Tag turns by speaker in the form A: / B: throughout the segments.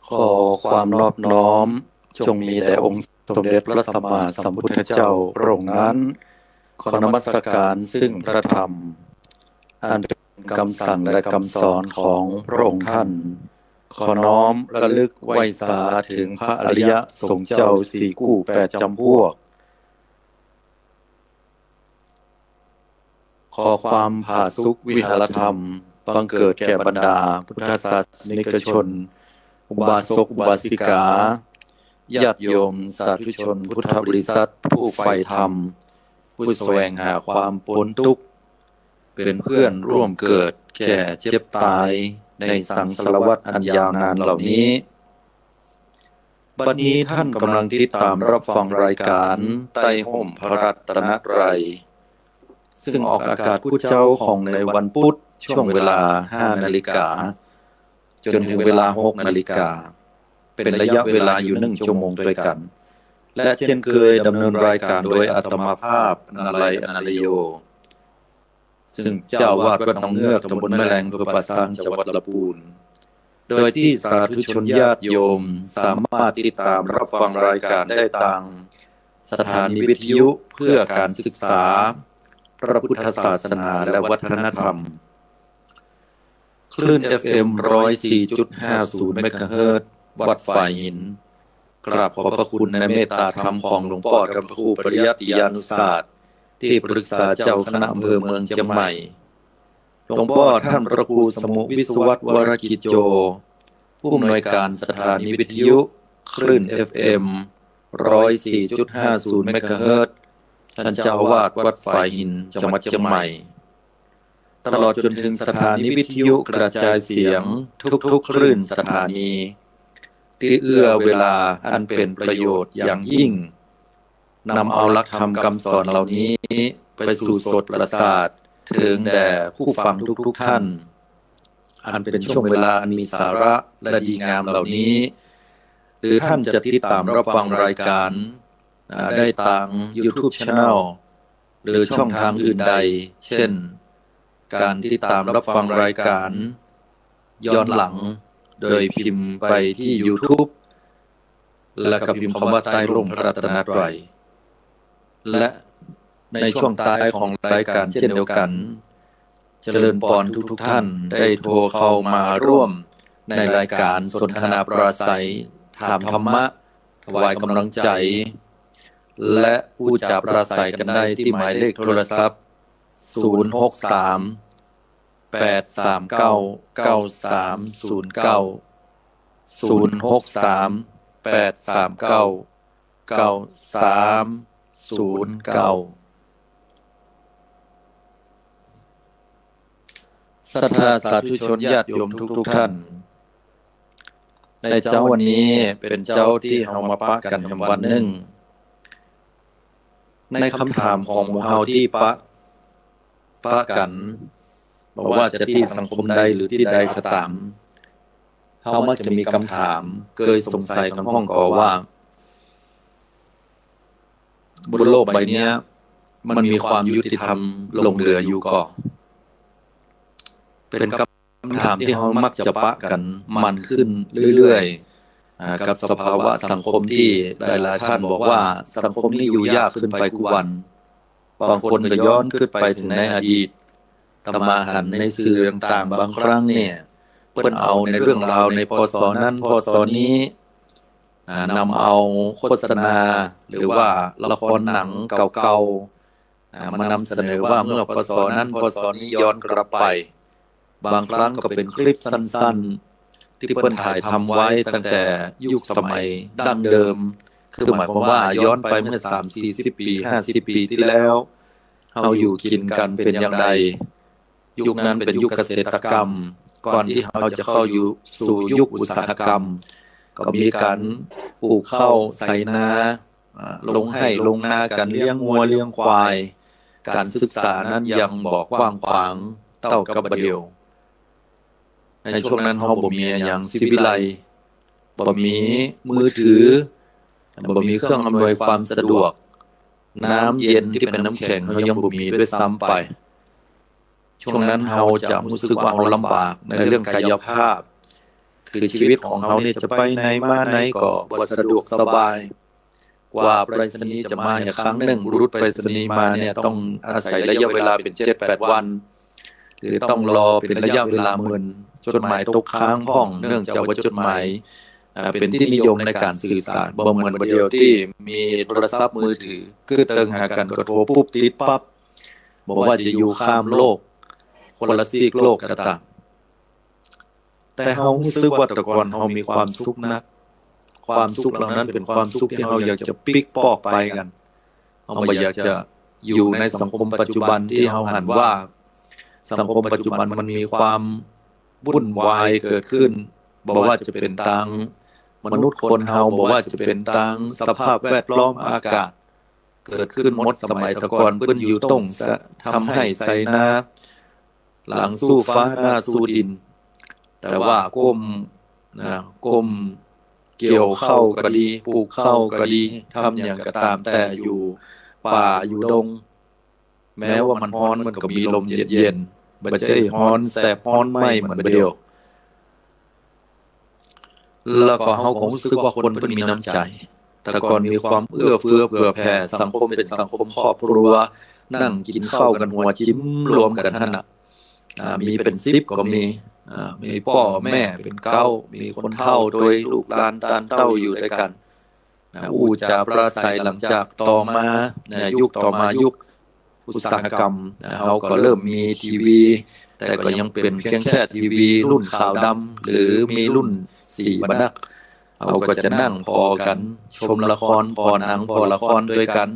A: ขอความนอบน้อมจงมีแด่องค์สมเด็จพระสัมมาสัมพุทธเจ้าพระองค์นั้นขอนมัสการซึ่งพระธรรมอันเป็นคำสั่งและคำสอนของพระองค์ท่านขอน้อมระลึกไหว้สาถึงพระอริยสงฆ์เจ้าสี่กู้แปดจำพวกขอความผาสุกวิหารธรรมบังเกิดแก่บรรดาพุทธศาสนิกชนอุบาสกอุบาสิกาญาติโยมสาธุชนพุทธบริษัทผู้ใฝ่ธรรมผู้แสวงหาความพ้นทุกข์เป็นเพื่อนร่วมเกิดแก่เจ็บตายในสังสารวัฏอันยาวนานเหล่านี้บัดนี้ท่านกำลังติดตามรับฟังรายการใต้ห่มพระรัตนตรัยซึ่งออกอากาศพุธเจ้าของในวันพุธช่วงเวลา 5 นาฬิกาจนถึงเวลา 6 นาฬิกาเป็นระยะเวลาอยู่1 ชั่วโมงด้วยกันและเช่นเคยดำเนินรายการโดยอาตมาภาพนาลัยอนาลโยซึ่งเจ้าวาดวัดหนองเงือกตำบลแม่แลงอำเภอป่าซางจังหวัดลำพูนโดยที่สาธุชนญาติโยมสามารถติดตามรับฟังรายการได้ทางสถานีวิทยุเพื่อการศึกษาพระพุทธศาสนาและวัฒนธรรมคลื่น FM 104.50 เมกะเฮิรตซ์วัดฝ่ายหินกราบขอบพระคุณในเมตตาธรรมของหลวงพ่อพระครูปริยัติยานุศาสตร์ที่ปรึกษาเจ้าคณะอำเภอเมืองเชียงใหม่หลวงพ่อท่านพระครูสมุวิศวัตรวรกิจโจผู้อำนวยการสถานีวิทยุคลื่น FM 104.50 เมกะเฮิรตซ์ท่านเจ้าอาวาสวัดฝ่ายหินจังหวัดเชียงใหม่ตลอดจนถึงสถานีวิทยุกระจายเสียงทุกๆคลื่นสถานีที่เอื้อเวลาอันเป็นประโยชน์อย่างยิ่งนำเอาหลักธรรมคำสอนเหล่านี้ไปสู่โสตประสาทถึงแด่ผู้ฟังทุกท่านอันเป็นช่วงเวลาอันมีสาระและดีงามเหล่านี้หรือท่านจะติดตามรับฟังรายการได้ทาง YouTube Channel หรือช่องทางอื่นใดเช่นการติดตามรับฟังรายการย้อนหลังโดยพิมพ์ไปที่ YouTube และก็พิมพ์คำว่าใต้ร่มพระรัตนตรัยและในช่วงท้ายของรายการเช่นเดียวกันเจริญพรทุกท่านได้โทรเข้ามาร่วมในรายการสนทนาปราศัยถามธรรมะถวายกำลังใจและผู้จับปราศัยกันได้ที่หมายเลขโทรศัพท์063 839 9309 063 839 9309ศรัทธาสาธุชนญาติโยมทุกท่านในเจ้าวันนี้เป็นเจ้าที่เฮามาปะกันยามวันหนึ่งในคำถามของหมู่เฮาที่ปะกันบอกว่าจะที่สังคมใดหรือที่ใดก็ตามเฮามักจะมีคำถามเคยสงสัยกันห้องก่อว่าบนโลกใบนี้มันมีความยุติธรรมหลงเหลืออยู่ก่อเป็นคำถามที่เฮามักจะปะกันมันขึ้นเรื่อยๆกับสภาวะสังคมที่หลายๆท่านบอกว่าสังคมนี้อยู่ยากขึ้นไปทุกวันบางคนก็ย้อนขึ้นไปถึงในอดีตตมาหันในสื่อต่างๆบางครั้งเนี่ยเพิ่นเอาในเรื่องราวในพศนั้นพศนี้นำเอาโฆษณาหรือว่าละครหนังเก่าๆมานำเสนอว่าเมื่อพศนั้นพศนี้ย้อนกลับไปบางครั้งก็เป็นคลิปสั้นๆที่เพิ่นถ่ายทำไว้ตั้งแต่ยุคสมัยดั้งเดิมคือหมายความว่าย้อนไปเมื่อ30-40 ปี50 ปีที่แล้วเฮาอยู่กินกันเป็นอย่างไรยุคนั้นเป็นยุคเกษตรกรรมก่อนที่เราจะเข้าอยู่สู่ยุคอุตสาหกรรมก็มีการปลูกข้าวใส่นาลงให้ลงนาการเลี้ยงวัวเลี้ยงควายการศึกษานั้นยังบ่กว้างขวางเท่ากับบัดเดี๋ยวในช่วงนั้นเราบ่มีอย่างศิวิไลซ์บ่มีมือถือบ่มีเครื่องอำนวยความสะดวกน้ำเย็นที่เป็นน้ำแข็งเรายังบ่มีด้วยซ้ำไปช่วงนั้นเราจะรู้สึกว่าเราลำบากในเรื่องกายภาพ คือชีวิตของเขาเนี่ยจะไปไหนมาไหนก็บ่สะดวกสบายกว่าไปรษณีย์จะมาครั้งหนึ่งบุรุษไปรษณีย์มาเนี่ยต้องอาศัยระยะเวลาเป็น 7-8 วันหรือต้องรอเป็นระยะเวลาหมื่นจดหมายตกค้างพ่องเนื่องจากว่าจดหมายเป็นที่นิยมในการสื่อสารบ่เหมือนประเดี๋ยวที่มีโทรศัพท์มือถือคือเติงหากันก็โทรปุ๊บติดปั๊บบอกว่าจะอยู่ข้ามโลกคนละซีกโลกก็ตามแต่เฮารู้สึกว่าแต่ก่อนเฮามีความสุขนักความสุขเหล่านั้นเป็นความสุขที่เฮาอยากจะปิกปอกไปกันเฮาบ่อยากจะอยู่ในสังคมปัจจุบันที่เฮาหันว่าสังคมปัจจุบันมันมีความวุ่นวายเกิดขึ้นบ่ว่าจะเป็นทางมนุษย์คนเฮาบ่ว่าจะเป็นทางสภาพแวดล้อมอากาศเกิดขึ้นหมดสมัยแต่ก่อนเพิ่นอยู่ต้องทำให้ใส่นาหลังสู้ฟ้าหน้าสู้ดินแต่ว่าก้มเกี่ยวข้าวก็ดีปลูกข้าวก็ดีทำอย่างก็ตามแต่อยู่ป่าอยู่ดงแม้ว่ามันร้อนมันก็มีลมเย็นๆบ่ใช่ร้อนแสบร้อนไหม้เหมือนเดียวแล้วก็เฮาคงรู้สึกว่าคนเพิ่นมีน้ำใจแต่ก่อนมีความเอื้อเฟื้อเผื่อแผ่สังคมเป็นสังคมครอบครัวนั่งกินข้าวกันหัวจิ้มรวมกันนั่นน่ะมีเป็น10ก็มีพ่อแม่เป็น9มีคนเฒ่าโดยลูกหลานตานเต้าอยู่ด้วยกันอู้จาปราศัยหลังจากต่อมายุคต่อมายุคอุตสาหกรรมเฮาก็เริ่มมีทีวีแต่ก็ยังเป็นเพียงแค่ทีวีรุ่นขาวดำหรือมีรุ่นสีบรรณักเราก็จะนั่งพอกันชมละครพอหนังพอละครด้วยกัน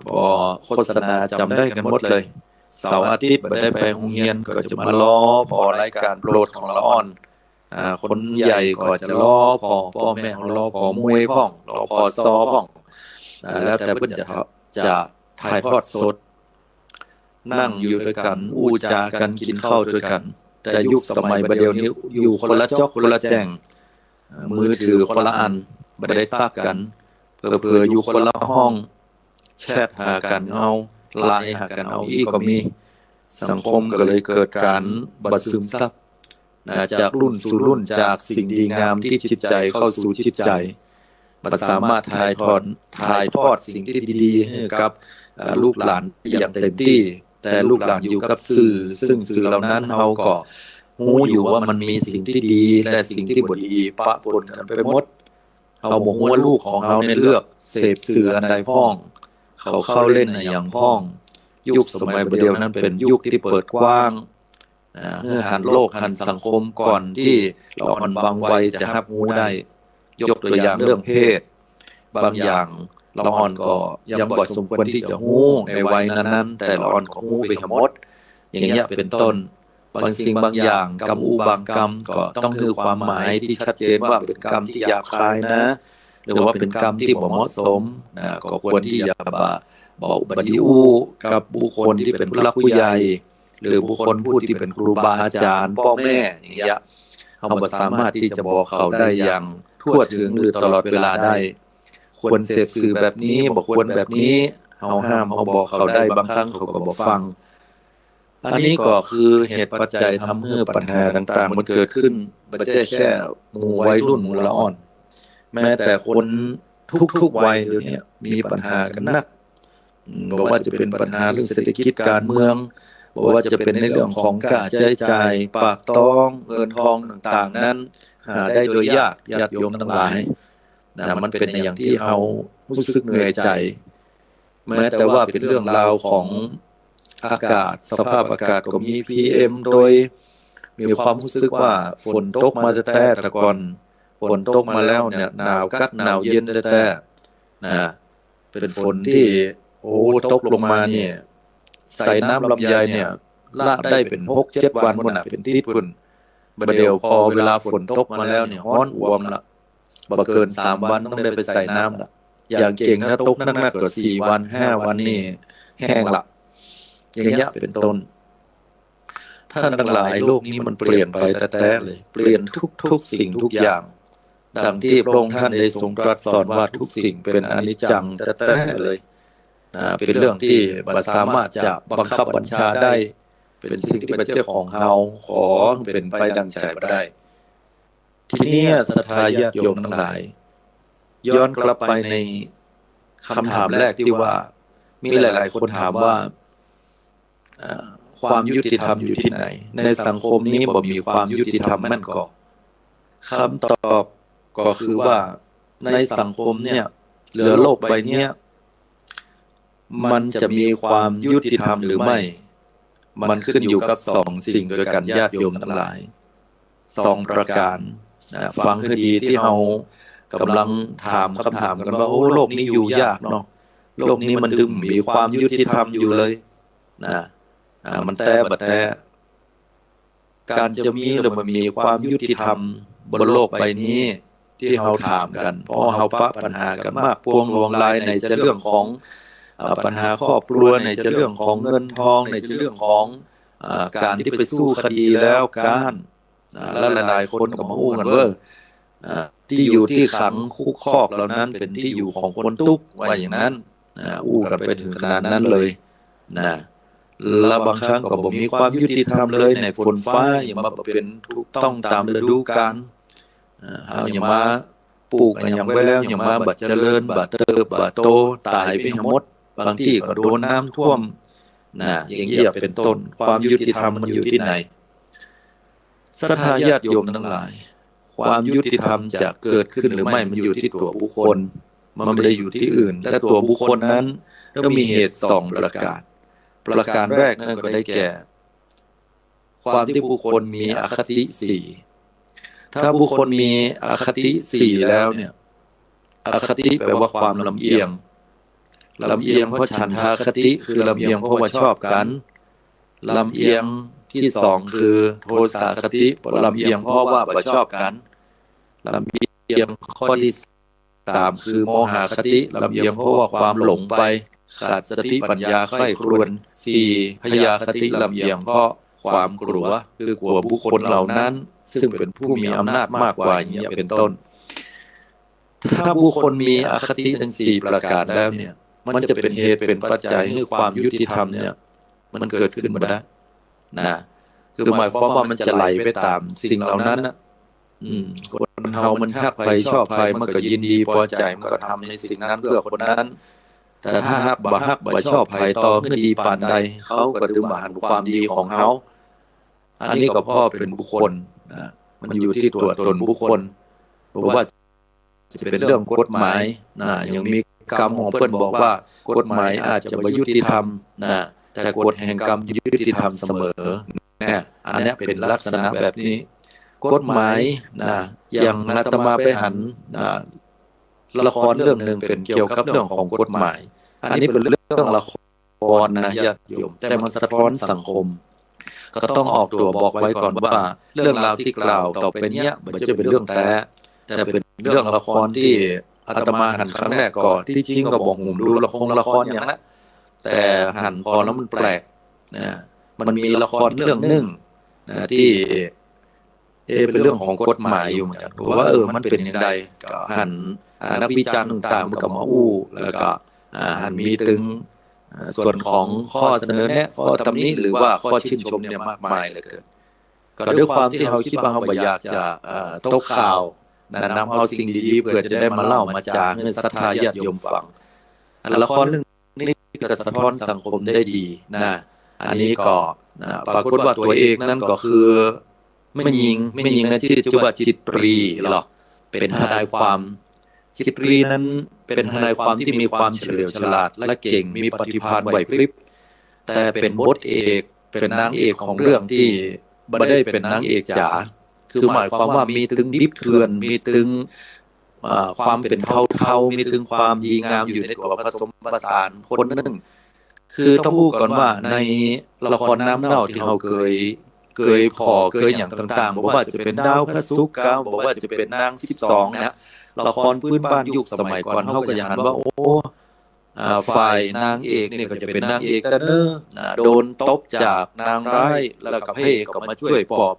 A: พอโฆษณาจำได้กันหมดเลยเสาร์อาทิตย์บ่ได้ไปโรงเรียนก็จะมาล้อพอรายการโปรดของละอ่อนคนใหญ่ก็จะล้อพอพ่อแม่ของล้อพอมวยพ่องล้อพอซอพ่องแล้วแต่เพิ่นจะถ่ายทอดสดนั่งอยู่ด้วยกันอู้จากันกินข้าวด้วยกันแต่ยุคสมัยบัดเดี๋ยวนี้อยู่คนละจอกคนละแจ้งมือถือคนละอันบ่ได้ตักกันเผลอๆอยู่คนละห้องแชทหากันเอาไลน์หากันเอาอีกก็มีสังคมก็เลยเกิดการบัดซึมซับจากรุ่นสู่รุ่นจากสิ่งดีงามที่จิตใจเข้าสู่จิตใจบ่สามารถถ่ายทอดสิ่งที่ดีๆให้กับลูกหลานอย่างเต็มที่แต่ลูกหลานอยู่กับสื่อซึ่งสื่อเหล่านั้นเฮาก็รู้อยู่ว่ามันมีสิ่งที่ดีและสิ่งที่บ่ดีปะปนกันไปหมดเฮาบ่ฮู้ว่าลูกของเฮาเนี่ยเลือกเสพสื่ออันใดพ้องเขาเข้าเล่นในอย่างพ้องยุคสมัยบัดเดี๋ยวนั้นเป็นยุคที่เปิดกว้างหันโลกหันสังคมก่อนที่ละอ่อนบางวัยจะรับรู้ได้ยกตัวอย่างเรื่องเพศบางอย่างละอ่อนก็ยังบ่สมควรที่จะรู้ในวัยนั้นๆแต่ละอ่อนก็รู้ไปทั้งหมดอย่างเงี้ยเป็นต้นบางสิ่งบางอย่างกรรมบางกรรมก็ต้องคือความหมายที่ชัดเจนว่าเป็นกรรมที่หยาบคายนะหรือว่าเป็นกรรมที่บ่เหมาะสมก็ควรที่จะบอกบัดนี้กับบุคคลที่เป็นผู้หลักผู้ใหญ่หรือบุคคลผู้ที่เป็นครูบาอาจารย์พ่อแม่อย่างเงี้ยเฮาบ่สามารถที่จะบอกเขาได้อย่างทั่วถึงหรือตลอดเวลาได้ควรเสพสื่อแบบนี้บ่ควรแบบนี้เฮาห้ามเฮาบอกเขาได้บางครั้งเขาก็บ่ฟังอันนี้ก็คือเหตุปัจจัยทำให้ปัญหาต่างๆมันเกิดขึ้นบ่ใช่แค่หมู่วัยรุ่นหมู่ละอ่อนแม้แต่คนทุกๆวัยเดี๋ยวนี้มีปัญหากันหนักบ่ว่าจะเป็นปัญหาเรื่องเศรษฐกิจการเมืองบ่ว่าจะเป็นในเรื่องของการใช้จ่ายปากท้องเงินทองต่างๆนั้นหาได้โดยยากญาติโยมทั้งหลายมันเป็นอย่างที่เฮารู้สึกเหนื่อยใจแม้แต่ว่าเป็นเรื่องราวของอากาศสภาพอากาศก็มี PM โดยมีความรู้สึกว่าฝนตกมาแต่ก่อนฝนตกมาแล้วเนี่ยหนาวกัดหนาวเย็นแต่เป็นฝนที่ตกลงมาเนี่ยใส่น้ำลำไยเนี่ยละได้เป็น 6-7 วันพุ่นน่ะเป็นติดพุ่นบัดเดี๋ยวพอเวลาฝนตกมาแล้วเนี่ยร้อนอ่วมละบ่เกิน3วันต้องได้ไปใส่น้ำละอย่างเก่งถ้าตกหนักๆก็4วัน5วันนี่แห้งละอย่างเงี้ยเป็นต้นท่านทั้งหลายโลกนี้มันเปลี่ยนไปแต่เลยเปลี่ยนทุกสิ่งทุกอย่างดังที่พระองค์ท่านได้ทรงตรัสสอนว่าทุกสิ่งเป็นอนิจจังแต่เลยเป็นเรื่องที่บ่สามารถจะบังคับบัญชาได้เป็นสิ่งที่เป็นเจ้าของเฮาขอเป็นไปดังใจบ่ได้ ทีนี้ศรัทธาญาติโยมทั้งหลายย้อนกลับไปในคำถามแรกที่ว่ามีหลายๆคนถามว่าความยุติธรรมอยู่ที่ไหนในสังคมนี้บ่มีความยุติธรรมมั่นก่อคำตอบก็คือว่าในสังคมเนี่ยเหลือโลกใบนี้มันจะมีความยุติธรรมหรือไม่มันขึ้นอยู่กับสองสิ่งโดยกันญาติโยมทั้งหลายสองประการฟังให้ดีที่เรากำลังถามคำถามกันว่าโอ้โลกนี้อยู่ยากเนาะโลกนี้มันดึงมีความยุติธรรมอยู่เลยนะมันแต่บัดแต่การจะมีหรือมันมีความยุติธรรมบนโลกใบนี้ที่เราถามกันเพราะเราปะปัญหากันมากพวงลวงลายในจะเรื่องของปัญหาครอบครัวในจะเรื่องของเงินทองในจะเรื่องของการที่ไปสู้คดีแล้วการและหลายๆคนก็มาอู้กันว่าที่อยู่ที่ขังคุกคอกเหล่านั้นเป็นที่อยู่ของคนทุกข์ว่าอย่างนั้นอู้กันไปถึงขนาดนั้นเลยนะและบางครั้งก็บอกมีความยุติธรรมเลยในฝนฟ้าอย่างมาเป็นถูกต้องตามฤดูกาลอย่างมาปลูกอย่างไว้แล้วอย่างมาบัดเจริญบัดเติบบัดโตตายไปทั้งหมดบางที่ก็โดนน้ำท่วมอย่างนี้เป็นต้นความยุติธรรมมันอยู่ที่ไหนศรัทธาญาติโยมทั้งหลายความยุติธรรมจะเกิดขึ้นหรือไม่มันอยู่ที่ตัวบุคคลมันไม่ได้อยู่ที่อื่นและตัวบุคคลนั้นก็มีเหตุสองประการแรกนั่นก็ได้แก่ความที่บุคคลมีอคติสี่ถ้าบุคคลมีอคติสี่แล้วเนี่ยอคติแปลว่าความลำเอียงเพราะฉันทาคติคือลำเอียงเพราะว่าชอบกันลำเอียงที่สองคือโทสะคติลำเอียงเพราะว่าไม่ชอบกันลำเอียงข้อที่สามคือโมหคติลำเอียงเพราะว่าความหลงไปขาดสติปัญญาใคร่ครวญสี่พยาคติลำเอียงเพราะความกลัวคือกลัวบุคคลเหล่านั้นซึ่งเป็นผู้มีอำนาจมากกว่าอย่างนี้เป็นต้นถ้าบุคคลมีอคติทั้งสี่ประการแล้วเนี่ยมันจะเป็นเหตุเป็นปัจจัยให้ความยุติธรรมเนี่ยมันเกิดขึ้นมาได้นะคือหมายความว่ามันจะไหลไปตามสิ่งเหล่านั้นนะคนเฮามันฮักใครชอบใครมันก็ยินดีพอใจมันก็ทำในสิ่งนั้นเพื่อคนนั้นแต่ถ้าฮักบ่ชอบใครต่อขึ้นดีปานใดเขาก็ถึงมาหันความดีของเขาอันนี้ก็เพราะเป็นบุคคลนะมันอยู่ที่ตัวตนบุคคลเพราะว่าจะเป็นเรื่องกฎหมายนะยังมีกรรมของเพิ่นบอกว่ากฎหมายอาจจะไม่ยุติธรรมนะแต่กฎแห่งกรรมยุติธรรมเสมอเนี่ยอันนี้เป็นลักษณะแบบนี้กฎหมายนะอย่างอาตมาไปหันละครเรื่องนึงเป็นเกี่ยวกับเรื่องของกฎหมายอันนี้เป็นเรื่องละครนะญาติโยมแต่มันสะท้อนสังคมก็ต้องออกตัวบอกไว้ก่อนว่าเรื่องราวที่กล่าวต่อไปเนี้ยมันจะเป็นเรื่องแต่เป็นเรื่องละครที่อาตมาหันครั้งแรกก่อนที่จริงก็บอกผมดูละครอย่างนั้นแต่หันพอแล้วมันแปลกนะมันมีละครเรื่องนึงนะที่เป็นเรื่องของกฎหมายอยู่เหมือนกันว่ามันเป็นอย่างไรก็หันนักวิจารณ์ต่างๆมันก็มาอู้แล้วก็หันมีถึงส่วนของข้อเสนอแนะข้อตำหนิหรือว่าข้อชื่นชมเนี่ยมากมายเหลือเกินก็ด้วยความที่เราคิดว่าเราอยากจะตกข่าวนำเอาสิ่งดีๆเพื่อจะได้มาเล่ามาจาให้ศรัทธาญาติโยมฟังละครเรื่องนี้ก็สะท้อนสังคมได้ดีนะอันนี้ก็ปรากฏว่าตัวเอกนั่นก็คือไม่ยิงนะชื่อว่าจิตรีหรอเป็นทนายความจิตรีนั้นเป็นทนายความที่มีความเฉลียวฉลาดและเก่งมีปฏิภาณไหวพริบแต่เป็นบทเอกเป็นนางเอกของเรื่องที่ไม่ได้เป็นนางเอกจ๋าคือหมายความว่ามีถึงดิบเถื่อนมีถึงความเป็นเทามีถึงความดีงามอยู่ในตัวผสมผสานคนนึงคือต้องพูดก่อนว่าในละครน้ำเน่าที่เราเคยอย่างต่างๆบอกว่าจะเป็นดาวพระศุกร์บอกว่าจะเป็นนาง12นะละครพื้นบ้านยุคสมัยก่อนเขาก็อย่างนั้นว่าโอ้ฝ่ายนางเอกนี่ก็จะเป็นนางเอกแต่เน้อโดนตบจากนางร้ายแล้วก็พระเอกก็มาช่วยปลอบ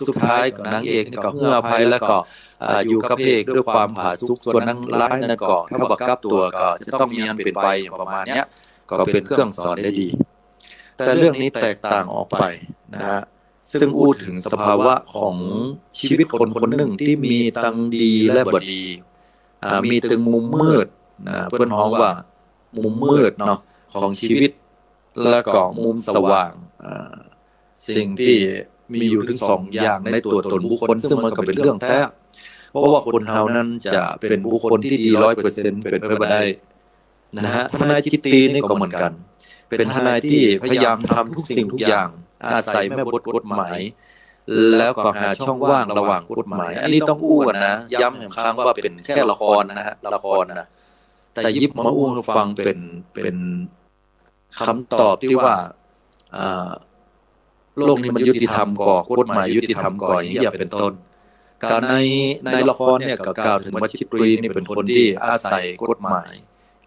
A: สุดท้ายก็นางเอกนี่ก็เฮืออภัยแล้วก็อยู่กับพระเอกด้วยความผาสุกส่วนนางร้ายนั่นก็ถ้าบังคับตัวก็จะต้องมีอันเป็นไปประมาณนี้ก็เป็นเครื่องสอนได้ดีแต่เรื่องนี้แตกต่างออกไปนะฮะ ซึ่งอู้ถึงสภาวะของชีวิตคนคนหนึ่งที่มีทั้งดีและบ่ดีมีถึงมุมมืดเพิ่นฮ้องว่ามุมมืดเนาะของชีวิตแล้วก็มุมสว่างสิ่งที่มีอยู่ถึงสองอย่างในตัวตนบุคคลซึ่งมันก็เป็นเรื่องแท้เพราะว่าคนเฮานั้นจะเป็นบุคคลที่ดี 100% เป็นไปบ่ได้นะฮะทนายจิตตีนี่ก็เหมือนกันเป็นทนายที่พยายามทำทุกสิ่งทุกอย่างอาศัยแม่บทกฎหมายแล้วก็หาช่องว่างระหว่างกฎหมายอันนี้ต้องอู้กันนะย้ำอีกครั้งว่าเป็นแค่ละครนะฮะละครนะแต่ยิบมาอู้ให้ฟังเป็นคำตอบที่ว่าโลกนี้มันยุติธรรมก่อกฎหมายยุติธรรมก่ออย่างนี้เป็นต้นการในละครเนี่ยก็กล่าวถึงว่าชิตรีนี่เป็นคนที่อาศัยกฎหมาย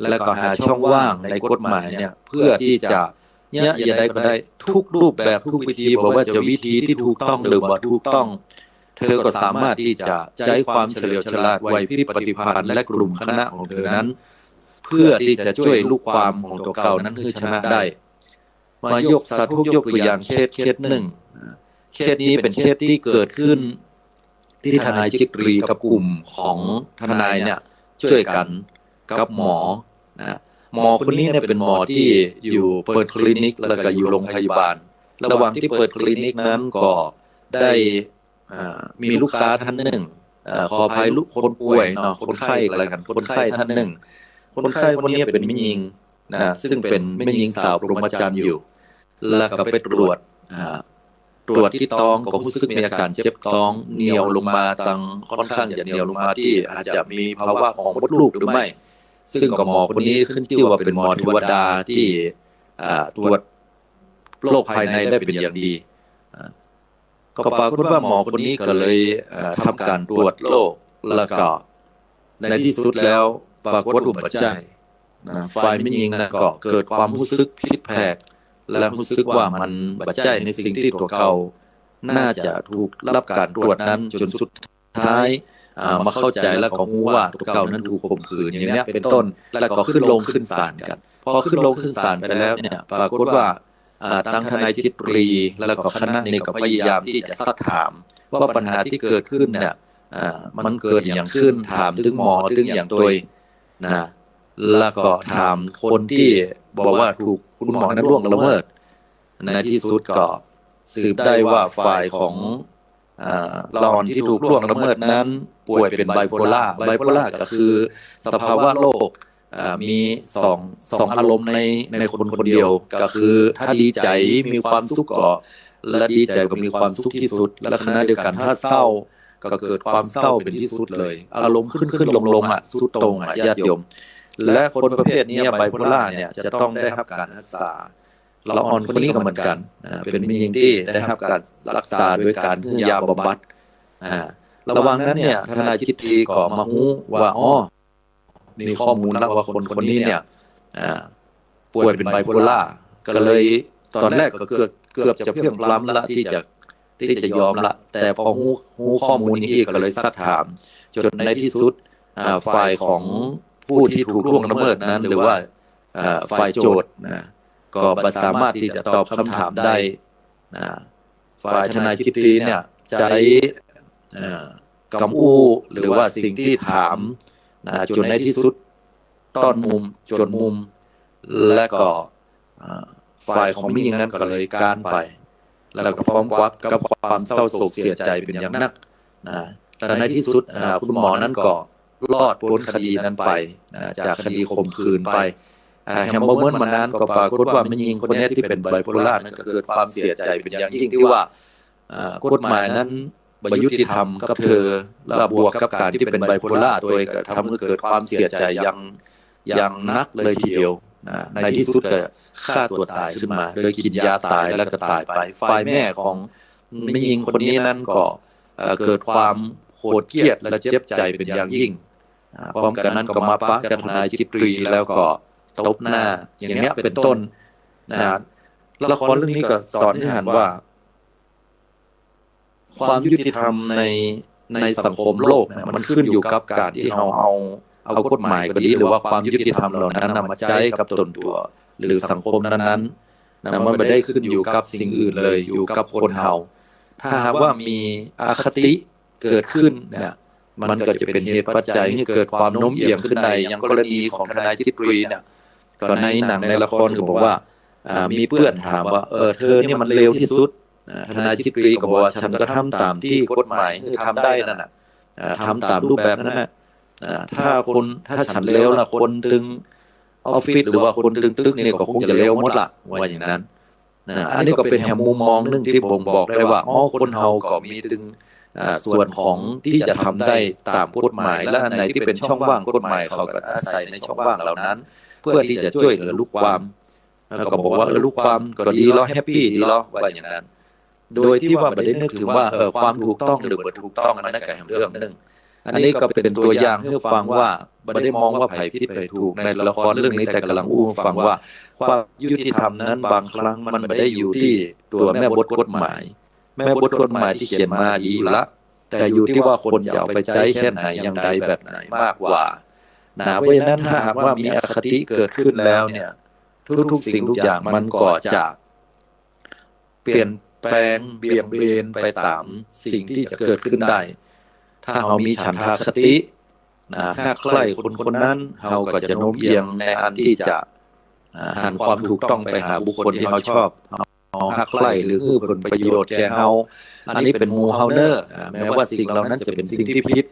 A: แล้วก็หาช่องว่างในกฎหมายเนี่ยเพื่อที่จะเนี่ยอย่าได้ก็ได้ทุกรูปแบบทุกวิธีบอกว่าจะวิธีที่ถูกต้องหรือว่าถูกต้องเธอก็สามารถที่จะใช้ความเฉลียวฉลาดไหวพริบปฏิภาณและกลุ่มคณะของเธอนั้นเพื่อที่จะช่วยลูกความของตัวเก่านั้นให้ชนะได้มายกสาธุยกตัวอย่างเคสหนึ่งเคสนี้เป็นเคสที่เกิดขึ้นที่ทนายจิตรีกับกลุ่มของทนายเนี่ยช่วยกันกับหมอนะหมอคนนี้เนี่ยเป็นหมอที่อยู่เปิดคลินิกแล้วก็อยู่โรงพยาบาลระหว่างที่เปิดคลินิกนั้นก็ได้มีลูกค้าท่านหนึ่งขออภัยลูกคนป่วยเนาะคนไข้อะไรกันคนไข้ท่านหนึ่งคนไข้คนนี้เป็นแม่หญิงนะซึ่งเป็นแม่หญิงสาวปรมาจารย์อยู่แล้วก็ไปตรวจที่ท้องก็รู้สึกมีอาการเจ็บท้องเหนียวลงมาตั้งค่อนข้างจะเหนียวลงมาที่อาจจะมีภาวะของมดลูกหรือไม่ซึ่งก็หมอคนนี้ขึ้นชื่อว่าเป็นหมอเทวดาที่ตรวจโรคภายในได้เป็นอย่างดีก็ปรากฏว่าหมอคนนี้ก็เลยทำการตรวจโรคแล้วก็ในที่สุดแล้วปรากฏอุบัติเหตุฝ่ายแม่หญิงนั้นก็เกิดความรู้สึกผิดแผกและรู้สึกว่ามันบัดใจในสิ่งที่ตัวเก่าน่าจะถูกรับการตรวจนั้นจนสุดท้ายมาเข้าใจแล้วก็รู้ว่าตัวเก่านั้นถูกข่มขืนอย่างนี้เป็นต้นแล้วก็ขึ้นลงขึ้นศาลกันพอขึ้นลงขึ้นศาลไปแล้วเนี่ยปรากฏว่าตั้งทนายจิตรีแล้วก็คณะนี่ก็พยายามที่จะซักถามว่าปัญหาที่เกิดขึ้นเนี่ยมันเกิดอย่างขึ้นถามถึงหมอถึงอย่างตัวนะแล้วก็ถามคนที่บอกว่าถูกคุณหมอนั้นล่วงละเมิดในที่สุดก็สืบได้ว่าฝ่ายของละอ่อนที่ถูกล่วงละเมิดนั้นป่วยเป็นไบโพล่าก็คือสภาวะโรคมีสองอารมณ์ในคนคนเดียวก็คือถ้าดีใจมีความสุขก็และดีใจก็มีความสุขที่สุดและขณะเดียวกันถ้าเศร้าก็เกิดความเศร้าเป็นที่สุดเลยอารมณ์ขึ้นลงสุดตรงญาติโยมและคนประเภทนี้ไบโพล่าเนี่ยจะต้องได้รับการรักษาละอ่อนคนนี้ก็เหมือนกันเป็นผู้หญิงที่ได้รับการรักษาด้วยการให้ยาบำบัดระหว่างนั้นเนี่ยทนายจิตรีก็มาฮู้ว่ามีข้อมูลแล้วว่าคนนี้เนี่ยป่วยเป็นไบโพล่าก็เลยตอนแรกก็เกือบจะเพียงพล้ำละที่จะยอมละแต่พอฮู้ข้อมูลนี้อีกก็เลยซักถามจนในที่สุดฝ่ายของผู้ที่ถูกล่วงละเมิดนั้นหรือว่าฝ่ายโจทย์ก็ไม่สามารถที่จะตอบคำถามได้ฝ่ายทนายจิตรีเนี่ยใช้คำอู้หรือว่าสิ่งที่ถามจนในที่สุดต้อนมุมจนมุมและก็ฝ่ายของผู้หญิงนั้นก็เลยการไปแล้วก็พร้อมกับความเศร้าโศกเสียใจเป็นอย่างนักแต่ในที่สุดคุณหมอนั้นก็รอดพ้นคดีนั้นไปจากคดีข่มขืนไปแฮมเบอร์เมอร์มานานก็ปรากฏว่าแม่หญิงคนนี้ที่เป็นไบโพล่านั้นก็เกิดความเสียใจเป็นอย่างยิ่งที่ว่ากฎหมายนั้นบ่ยุติธรรมกับเธอและบวกกับการที่เป็นไบโพล่าโดยทำให้เกิดความเสียใจอย่างนักเลยทีเดียวในที่สุดก็ฆ่าตัวตายขึ้นมาโดยกินยาตายแล้วก็ตายไปฝ่ายแม่ของแม่หญิงคนนี้นั้นก็เกิดความโหดเกลียดและเจ็บใจเป็นอย่างยิ่งพร้อมกันนั้นก็มาปะกับทนายจิตรีแล้วก็ตบหน้าอย่างนี้เป็นต้นละครเรื่องนี้ก็สอนให้เห็นว่าความยุติธรรมในสังคมโลกมันขึ้นอยู่กับการที่เราเอากฎหมายก็ดีหรือว่าความยุติธรรมเหล่านั้นนำมาใช้กับตนตัวหรือสังคมนั้นๆมันไม่ได้ขึ้นอยู่กับสิ่งอื่นเลยอยู่กับคนเฮา ถ้าหากว่ามีอคติเกิดขึ้นเนี่ยมันก็จะเป็นเหตุปัจจัยให้เกิดความโน้มเอียงขึ้นในอย่างกรณีของทนายจิตรีเนี่ยก็ในหนังในละครก็บอกว่ามีเพื่อนถามว่าเธอเนี่ยมันเลวที่สุดทนายจิตรีก็บอกว่าฉันก็ทำตามที่กฎหมายทำได้นั่นน่ะทำตามรูปแบบนั้นนะถ้าฉันเลวละคนตึงออฟฟิศหรือว่าคนตึงตึกเนี่ยก็คงจะเลวหมดละว่าอย่างนั้นอันนี้ก็เป็นแห่งมุมมองนึงที่ผมบอกได้ว่าคนเฮาก็มีถึงส่วนของที่จะทำได้ตามกฎหมายและอันไหนที่เป็นช่องว่างกฎหมายเขาก็อาศัยในช่องว่างเหล่านั้นเพื่อที่จะช่วยเหลือลูกความแล้วก็บอกว่าลูกความก็ดีแล้วแฮปปี้ดีแล้วว่าอย่างนั้นโดยที่ว่าไม่ได้นึกถึงว่าความถูกต้องหรือไม่ถูกต้องนั้นก็แห่งเรื่องนึงอันนี้ก็เป็นตัวอย่างให้ฟังว่าไม่ได้มองว่าไผ่ผิดไผ่ถูกในละครเรื่องนี้แต่กำลังฟังว่าความยุติธรรมนั้นบางครั้งมันไม่ได้อยู่ที่ตัวแม่บทกฎหมายแม่บทกฎหมายที่เขียนมาดีอยู่ละแต่อยู่ที่ว่าคนจะเอาไปใช้แค่ไหนอย่างใดแบบไหนมากกว่าเพราะฉะนั้นถ้าหากว่ามีอคติเกิดขึ้นแล้วเนี่ยทุกสิ่งทุกอย่างมันก็จะเปลี่ยนแปลงเบี่ยงเบนไปตามสิ่งที่จะเกิดขึ้นได้ถ้าเรามีฉันทาคติถ้าใครคนนั้นเราก็จะโน้มเอียงในอันที่จะหันความถูกต้องไปหาบุคคลที่เราชอบหักใครหรือผลประโยชน์แก่เราอันนี้เป็นมูเฮาเนอร์แม้ว่าสิ่งเหล่านั้นจะเป็นสิ่งที่ผิด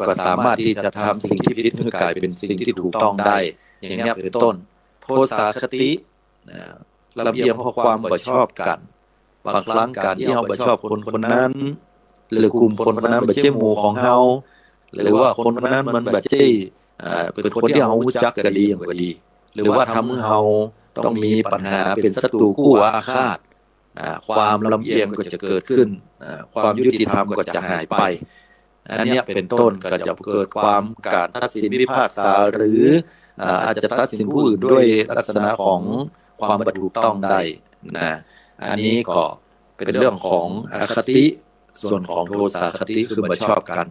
A: ก็สามารถที่จะทำสิ่งที่ผิดให้กลายเป็นสิ่งที่ถูกต้องได้อย่างนี้เป็นต้นโทสาคติลำเอียงเพราะความบ่ชอบกันบางครั้งการที่เราบ่ชอบคนนั้นหรือกลุ่มคนนั้นบ่ใช่หมู่ของเราหรือว่าคนนั้นมันบ่ใช่เป็นคนที่เรารู้จักกันดีอย่างดีหรือว่าทำให้เราต้องมีปัญหาเป็นศัตรูคู่อาฆาตความลำเอียงก็จะเกิดขึ้นความยุติธรรมก็จะหายไปอันนี้เป็นต้นก็จะเกิดความการตัดสินพิพากษาหรืออาจจะตัดสินผู้อื่นด้วยลักษณะของความไม่ถูกต้องได้อันนี้ก็เป็นเรื่องของอคติส่วนของโทสาคติคือบ่ชอบกัน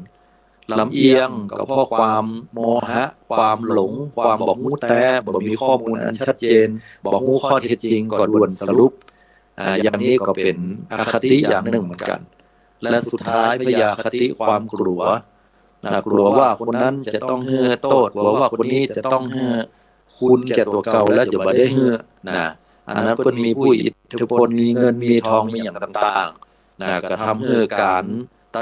A: ลำเอียงก็เพราะความโมหะความหลงความบ่รู้แต่บ่มีข้อมูลอันชัดเจนบ่รู้ข้อเท็จจริงก็ด่วนสรุปอย่างนี้ก็เป็นอคติอย่างหนึ่งเหมือนกันและสุดท้ายพยาคติความกลัวกลัวว่าคนนั้นจะต้องเฮือโทษกลัวว่าคนนี้จะต้องเฮือคุณแก่ตัวเก่าแล้วจะบ่ได้เฮืออันนั้นเพิ่นมีผู้อิทธิพลมีเงินมีทองมีอย่างต่างๆก็ทำให้การ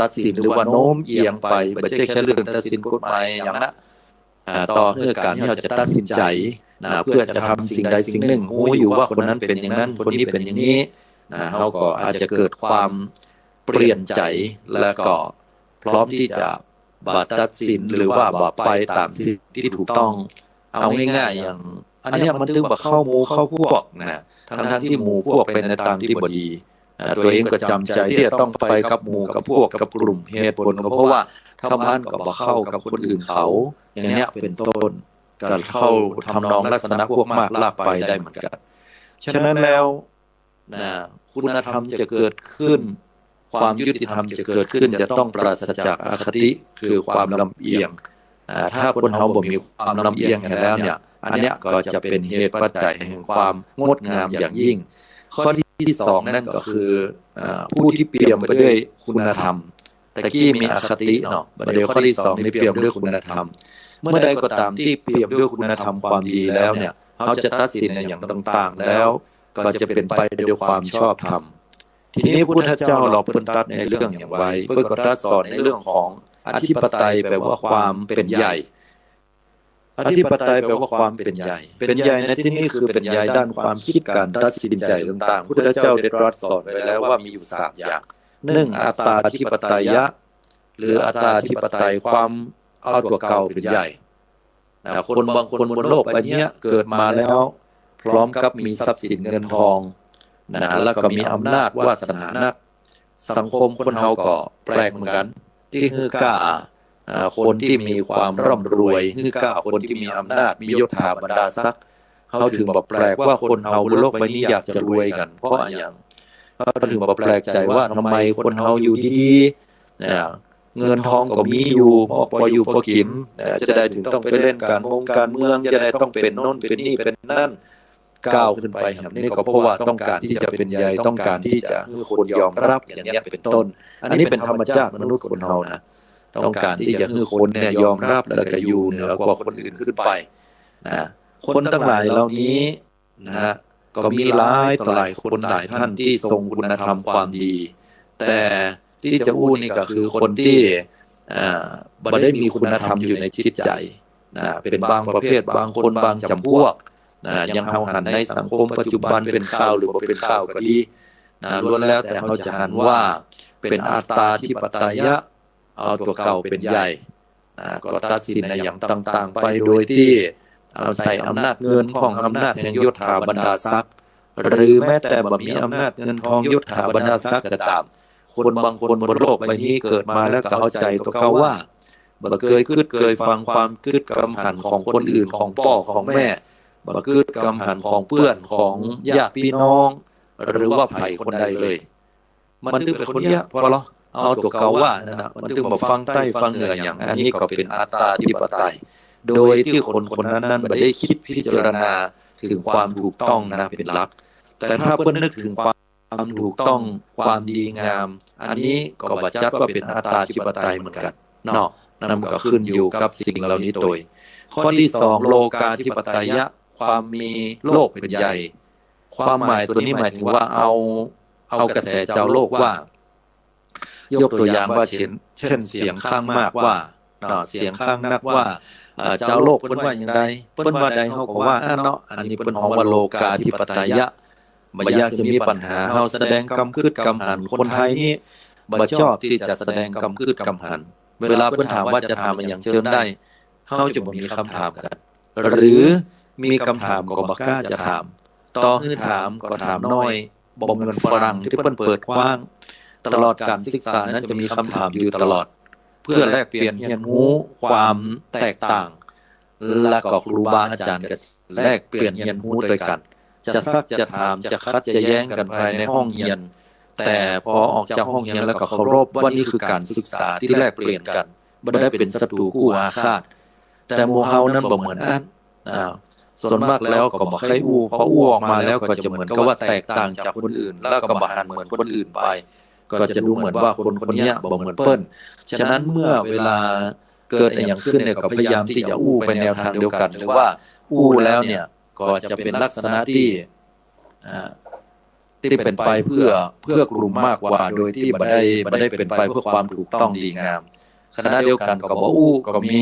A: ตัดสินหรือว่าโน้มเอียงไปไม่ใช่แค่เรื่องตัดสินกฎหมายอย่างนั้นต่อเพื่อการที่เราจะตัดสินใจเพื่อจะทำสิ่งใดสิ่งหนึ่งรู้อยู่ว่าคนนั้นเป็นอย่างนั้นคนนี้เป็นอย่างนี้เราก็อาจจะเกิดความเปลี่ยนใจและก็พร้อมที่จะตัดสินหรือว่าไปตามสิ่งที่ถูกต้องเอาง่ายๆอย่างอันนี้มันถึงเข้าหมู่เข้าพวกทั้งที่หมู่พวกเป็นในทางที่บ่ดีตัวเองก็จำใจที่จะต้องไปกับหมู่กับพวกกับกลุ่มเหตุผลก็เพราะว่าทำงานก็บ่เข้ากับคนอื่นเขาอย่างนี้เป็นต้นก็เข้าทำนองลักษณะพวกมากลากไปได้เหมือนกันฉะนั้นแล้วคุณธรรมจะเกิดขึ้นความยุติธรรมจะเกิดขึ้นจะต้องปราศจากอคติคือความลำเอียงถ้าคนเฮาบ่มีความลำเอียงแล้วเนี่ยอันเนี้ยก็จะเป็นเหตุปัจจัยแห่งความงดงามอย่างยิ่งข้อที่สองนั่นก็คือผู้ที่เปี่ยมไปด้วยคุณธรรมแต่กี้มีอคติเนาะประเดี๋ยวข้อที่สองนี่เปี่ยมด้วยคุณธรรมเมื่อใดก็ตามที่เปี่ยมด้วยคุณธรรมความดีแล้วเนี่ยเขาจะตัดสินในอย่างต่างๆแล้วก็จะเป็นไปด้วยความชอบธรรมทีนี้พระพุทธเจ้าเราเพิ่นตรัสในเรื่องอย่างไรเพิ่นก็ตรัสสอนในเรื่องของอธิปไตยแปลว่าความเป็นใหญ่อธิปไตยแปลว่าความเป็นใหญ่เป็นใหญ่ในที่นี้คือเป็นใหญ่ด้านความคิดการตัดสินใจต่างๆพระพุทธเจ้าได้ตรัสสอนไว้แล้วว่ามีอยู่3อย่าง1อัตตาธิปไตยะหรืออัตตาธิปไตยความเอาตัวเก่าเป็นใหญ่คนบางคนบนโลกใบนี้เกิดมาแล้วพร้อมกับมีทรัพย์สินเงินทองแล้วก็มีอำนาจวาสนานักสังคมคนเฮาก็แปลกเหมือนกันที่ฮือกล้าคนที่มีความร่ำรวยฮือกล้าคนที่มีอำนาจมียศถาบรรดาศักดิ์เฮาถึงบ่แปลกว่าคนเฮาบนโลกใบนี้อยากจะรวยกันเพราะอย่างเฮาถึงบ่แปลกใจว่าทำไมคนเฮาอยู่ดีๆเงินทองก็มีอยู่พออยู่พอกินจะได้ถึงต้องไปเล่นการเมืองจะได้ต้องเป็นโน่นเป็นนี่เป็นนั่น
B: ก้าวขึ้นไปครับนี่ก็เพราะว่าต้องการที่จะเป็นใหญ่ต้องการที่จะให้คนยอมรับอย่างนี้เป็นต้นอันนี้เป็นธรรมชาติมนุษย์คนเรานะต้องการที่จะให้คนเนี่ยยอมรับแล้วก็อยู่เหนือกว่าคนอื่นขึ้นไปนะคนทั้งหลายเหล่านี้นะฮะก็มีหลายต่อหลายคนหลายท่านที่ทรงคุณธรรมความดีแต่ที่จะอู้นี่ก็คือคนที่บ่ได้มีคุณธรรมอยู่ในจิตใจนะเป็นบางประเภทบางคนบางจำพวกนะยังเฮาหันในสังคมปัจจุบันเป็นข่าวหรือบ่เป็นข่าวก็ดีนะล้วนแล้วแต่เฮาจะหันว่าเป็นอัตตาธิปไตยะเอาตัวเก่าเป็นใหญ่นะก็ตัดสินในอย่างต่างๆไปโดยที่เอาใส่อำนาจเงินของอำนาจแห่งยศถาบรรดาศักดิ์หรือแม้แต่บ่มีอำนาจเงินทองยศถาบรรดาศักดิ์ก็ตามคนบางคนบนโลกใบนี้เกิดมาแล้วก็เอาใจตัวเก่าว่าบ่เคยคิดเคยฟังความคิดกำหันของคนอื่นของพ่อของแม่บ่คิดกำหันของเพื่อนของญาติพี่น้องหรือว่าไผคนใดเลยมันถึงเป็นคนเนี้ยพอเราเอาตัวเก่าว่านั่นน่ะมันถึงบ่ฟังใต้ฟังเหนืออย่างอันนี้ก็เป็นอัตตาธิปไตยโดยที่คนคนนั้นบ่ได้คิดพิจารณาถึงความถูกต้องนะเป็นหลักแต่ถ้าเพิ่นนึกถึงความถูกต้องความดีงามอันนี้ก็บ่จัดว่าเป็นอัตตาธิปไตยเหมือนกันเนาะนั่นก็ขึ้นอยู่กับสิ่งเหล่านี้โดยข้อที่2โลกาธิปไตยะความมีโลกเป็นใหญ่ความหมายตัวนี้หมายถึงว่าเอากระแสเจ้าโลกว่ายกตัวอย่างว่าเช่นเสียงข้างมากว่าเสียงข้างนักว่าเจ้าโลกเพิ่นว่าอย่างไรเพิ่นว่าใดเฮาก็ว่าเนาะอันนี้เพิ่นฮ้องว่าโลกาธิปไตยะบ่อยากจะมีปัญหาเฮาแสดงกำคิดกำหันคนไทยนี่บ่ชอบที่จะแสดงกำคิดกำหันเวลาเพิ่นถามว่าจะถามอย่างเชิญได้เฮาจะบ่มีคำถามกันหรือมีคำถามก็บ่กล้าจะถามต่อให้ถามก็ถามน้อยบ่เหมือนฝรั่งที่เพิ่นเปิดกว้างตลอดการศึกษานั้นจะมีคำถามอยู่ตลอดเพื่อแลกเปลี่ยนเรียนรู้ความแตกต่างและก็ครูบาอาจารย์ก็แลกเปลี่ยนเรียนรู้ด้วยกันจะซักจะถามจะคัดจะแย้งกันภายในห้องเรียนแต่พอออกจากห้องเรียนแล้วก็เคารพว่านี่คือการศึกษาที่แลกเปลี่ยนกันบ่ได้เป็นศัตรูคู่อาฆาตแต่หมู่เฮานั้นบ่เหมือนอันส่วนมากแล้วก็บ่เคยอู้พออู้ออกมาแล้วก็จะเหมือนกับว่าแตกต่างจากคนอื่นแล้วก็บ่หันเหมือนคนอื่นไปก็จะดูเหมือนว่าคนคนนี้บ่เหมือนเปิ้นฉะนั้นเมื่อเวลาเกิดอะไรอย่างขึ้นเนี่ยก็พยายามที่จะอู้ไปแนวทางเดียวกันหรือว่าอู้แล้วเนี่ยก็จะเป็นลักษณะที่เป็นไปเพื่อกลุ่มมากกว่าโดยที่บ่ได้เป็นไปเพื่อความถูกต้องดีงามขณะเดียวกันก็บ่อู้ก็มี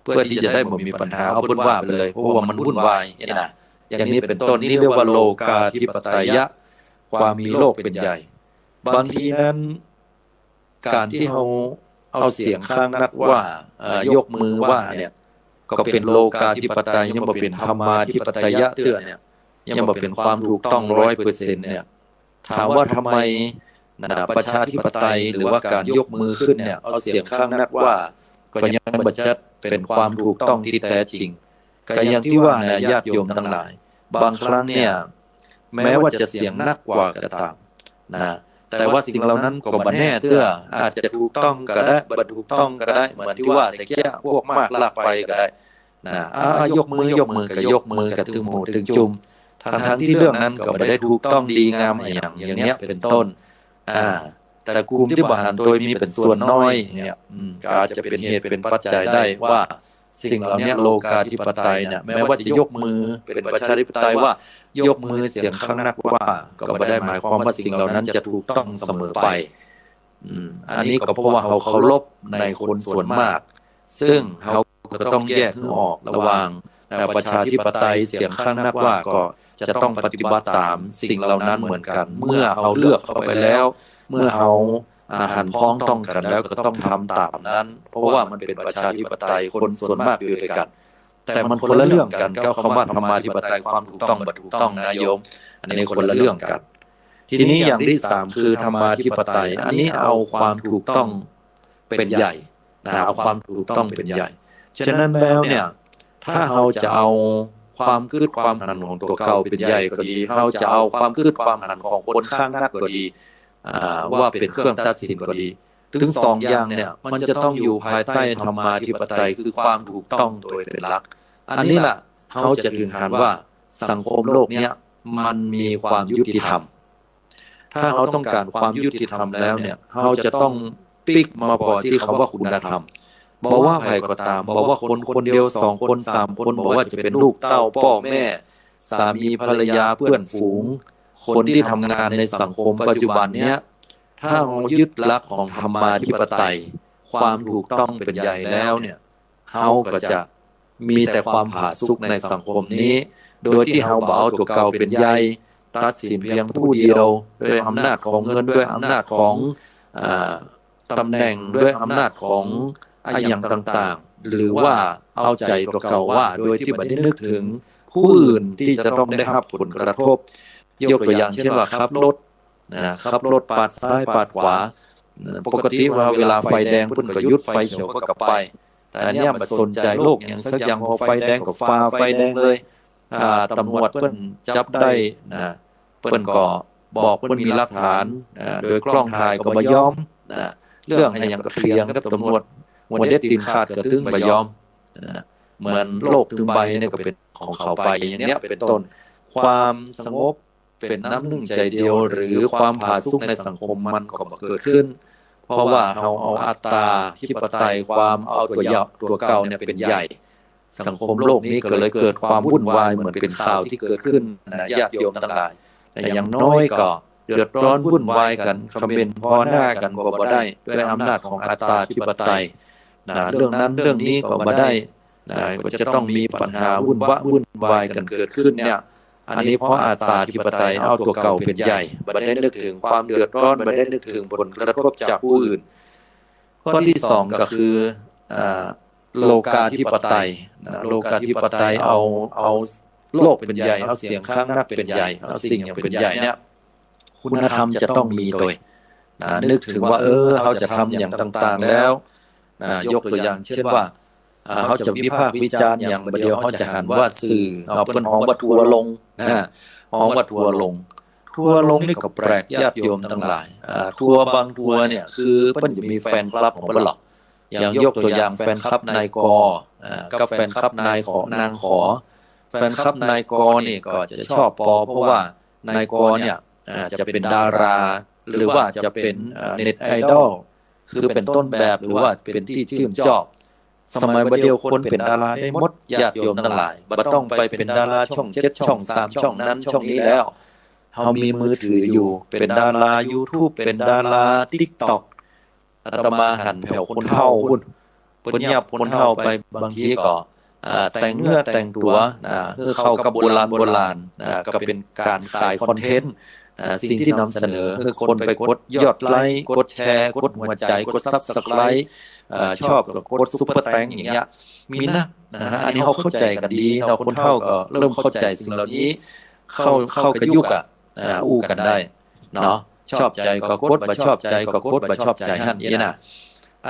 B: เพื่อที่จะได้บ่มีปัญหาเอาเพิ่นว่าไปเลยเพราะว่ามันวุ่นวายนี่นะอย่างนี้เป็นต้นนี่เรียกว่าโลกาธิปไตยะความมีโลกเป็นใหญ่บางทีนั้นการที่เฮาเอาเสียงข้างนักว่ายกมือว่าเนี่ยก็เป็นโลกาธิปไตยยังบ่เป็นธรรมาธิปไตยะเตื้อเนี่ยยังบ่เป็นความถูกต้อง 100% เนี่ยถามว่าทำไมประชาธิปไตยหรือว่าการยกมือขึ้นเนี่ยเอาเสียงข้างนักว่าก็ยังบ่จัดเป็นความถูกต้องที่แท้จริงก็อย่างที่ว่านะญาติโยมทั้งหลายบางครั้งเนี่ยแม้ว่าจะเสียงนักกว่าก็ตามนะแต่ว่าสิ่งเหล่านั้นก็บ่แน่เตื้ออาจจะถูกต้องก็ได้บ่ถูกต้องก็ได้เหมือนที่ว่าตะเกียพวกมากลากไปก็ได้นะยกมือยกมือก็ยกมือก็ถึงหมู่ถึงจุมทั้งที่เรื่องนั้นก็บ่ได้ถูกต้องดีงามอย่างเนี้ยเป็นต้นแต่กลุ่มที่บ่หันโดยมีเป็นส่วนน้อยเนี่ยก็อาจจะเป็นเหตุเป็นปัจจัยได้ว่าสิ่งเหล่านี้โลกาธิปไตยเนี่ยแม้ว่าจะยกมือเป็นประชาธิปไตยว่ายกมือเสียงข้างนักว่าก็บ่ได้หมายความว่าสิ่งเหล่านั้นจะถูกต้องเสมอไปอันนี้ก็เพราะว่าเราเคารพในคนส่วนมากซึ่งเราก็ต้องแยกให้ออกระหว่างประชาธิปไตยเสียงข้างนักว่าก็จะต้องปฏิบัติตามสิ่งเหล่านั้นเหมือนกันเมื่อเราเลือกเข้าไปแล้วเมื่อเราหันพ้องต้องกันแล้วก็ต้องทำตามนั้นเพราะว่ามันเป็นประชาธิปไตยคนส่วนมากอยู่ด้วยกันแต่มันคนละเรื่องกันก็คำว่าธรรมาธิปไตยความถูกต้องบ่ถูกต้องนะโยมอันนี้คนละเรื่องกันทีนี้อย่างที่3คือธรรมาธิปไตยอันนี้เอาความถูกต้องเป็นใหญ่เอาความถูกต้องเป็นใหญ่ฉะนั้นแล้วเนี่ยถ้าเราจะเอาความคิดความหันของตัวเก่าเป็นใหญ่ก็ดีเราจะเอาความคิดความหันของคนข้างนักก็ดีว่าเป็นเครื่องตัดสินก็ดีถึง2อย่างเนี่ยมันจะต้องอยู่ภายใต้ธรรมาธิปไตยคือความถูกต้องโดยเป็นหลักอันนี้ล่ะเขาจะถึงหันว่า สังคมโลกเนี้ยมันมีความยุติธรรมถ้าเราต้องการความยุติธรรมแล้วเนี่ยเราจะต้องปิกมาบอกที่คำว่าคุณธรรมบอกว่าใครก็ตามบอกว่าคนคนเดียว2 คน 3 คนบอกว่าจะเป็นลูกเต้าพ่อแม่สามีภรรยาเพื่อนฝูงคนที่ทำงานในสังคมปัจจุบันเนี้ยถ้าเรายึดหลักของธรรมาธิปไตยความถูกต้องเป็นใหญ่แล้วเนี่ยเราก็จะมีแต่ความผาสุกในสังคมนี้โดยที่เราเอาตัวเก่าเป็นใหญ่ตัดสินเพียงผู้เดียวด้วยอำนาจของเงินด้วยอำนาจของตำแหน่งด้วยอำนาจของอย่างต่างๆหรือว่าเอาใจตัวเก่าว่าโดยที่ไม่ได้นึกถึงผู้อื่นที่จะต้องได้รับผลกระทบยกตัวอย่างเช่นว่าขับรถปาดซ้ายปาดขวาปกติว่าเวลาไฟแดงเพิ่นก็หยุดไฟเขียวก็กลับไปแต่อันเนี้ยมันสนใจโลกอย่างสักอย่างพอไฟแดงก็ฝ่าไฟแดงเลยตำรวจเพิ่นจับได้เพิ่นก็บอกเพิ่นมีหลักฐานโดยกล้องถ่ายก็บ่ยอมเรื่องอะไรอย่างก็เถียงกับตำรวจวันเด็ดตีนขาดก็ถึงบ่ยอมเหมือนโลกถึงใบเนี่ยก็เป็นของเขาไปอย่างเนี้ยเป็นต้นความสงบเป็นน้ำหนึ่งใจเดียวหรือความผาสุกในสังคมมันก็บ่เกิดขึ้นเพราะว่าเราเอาอัตตาธิปไตยความเอาตัวเก่าเนี่ยเป็นใหญ่สังคมโลกนี้ก็เลยเกิดความวุ่นวายเหมือนเป็นข่าวที่เกิดขึ้นญาติโยมทั้งหลายแต่อย่างน้อยก็เดือดร้อนวุ่นวายกันคำเป็นพอหน้ากันก็บ่ได้ด้วยอำนาจของอัตตาธิปไตยเรื่องนั้นเรื่องนี้ก็บ่ได้ก็จะต้องมีปัญหาวุ่นวายกันเกิดขึ้นเนี่ยอันนี้เพราะอัตตาธิปไตยเอาตัวเก่าเป็นใหญ่บ่ได้นึกถึงความเดือดร้อนบ่ได้นึกถึงผลกระทบจากผู้อื่นข้อที่2ก็คือโลกาธิปไตยโลกาธิปไตยเอาโลกเป็นใหญ่เอาเสียงข้างนักเป็นใหญ่เอาสิ่งอย่างเป็นใหญ่เนี่ยคุณธรรมจะต้องมีโดยนึกถึงว่าเราจะทำอย่างต่างๆแล้วยกตัวอย่างเช่นว่าเขาจะวิพากษ์วิจารณ์อย่างเดียวเขาจะหันว่าสื่อเอาเป็นห้องวัดทัวลงห้องวัดทัวลงนี่ก็แปลกญาติโยมทั้งหลายทัวบางทัวเนี่ยคือเพิ่นจะมีแฟนคลับของเพิ่นหรอกอย่างยกตัวอย่างแฟนคลับนายกกับแฟนคลับนายขอนางขอแฟนคลับนายกนี่ก็จะชอบเพราะว่านายกเนี่ยจะเป็นดาราหรือว่าจะเป็นเน็ตไอดอลคือเป็นต้นแบบหรือว่าเป็นที่ชื่นชอบสมัยบัดเดียวคนเป็นดาราได้หมดญาติโยมทั้งหลายบ่ต้องไปเป็นดาราช่อง7ช่อง3ช่องนั้นช่องนี้แล้วเฮามีมือถืออยู่เป็นดารา YouTube เป็นดารา TikTok อาตมาหันแผ่วคนเฒ่าพุ่นเพิ่นยับคนเฒ่าไปบางทีก็แต่งเนื้อแต่งตัวคือเข้ากับโบราณก็เป็นการขายคอนเทนต์สิ่งที่นำเสนอคือคนไปกดยอดไลค์กดแชร์กดหัวใจกด Subscribe ชอบก็กดซุปเปอร์แตงอย่างเงี้ยมีนะอันนี้เขาเข้าใจกันดีเราคนเฒ่าก็เริ่มเข้าใจสิ่งเหล่านี้เข้ากับยุคอู้กันได้เนาะชอบใจก็กดบ่ชอบใจก็กดบ่ชอบใจหั่นอย่างนี้นะ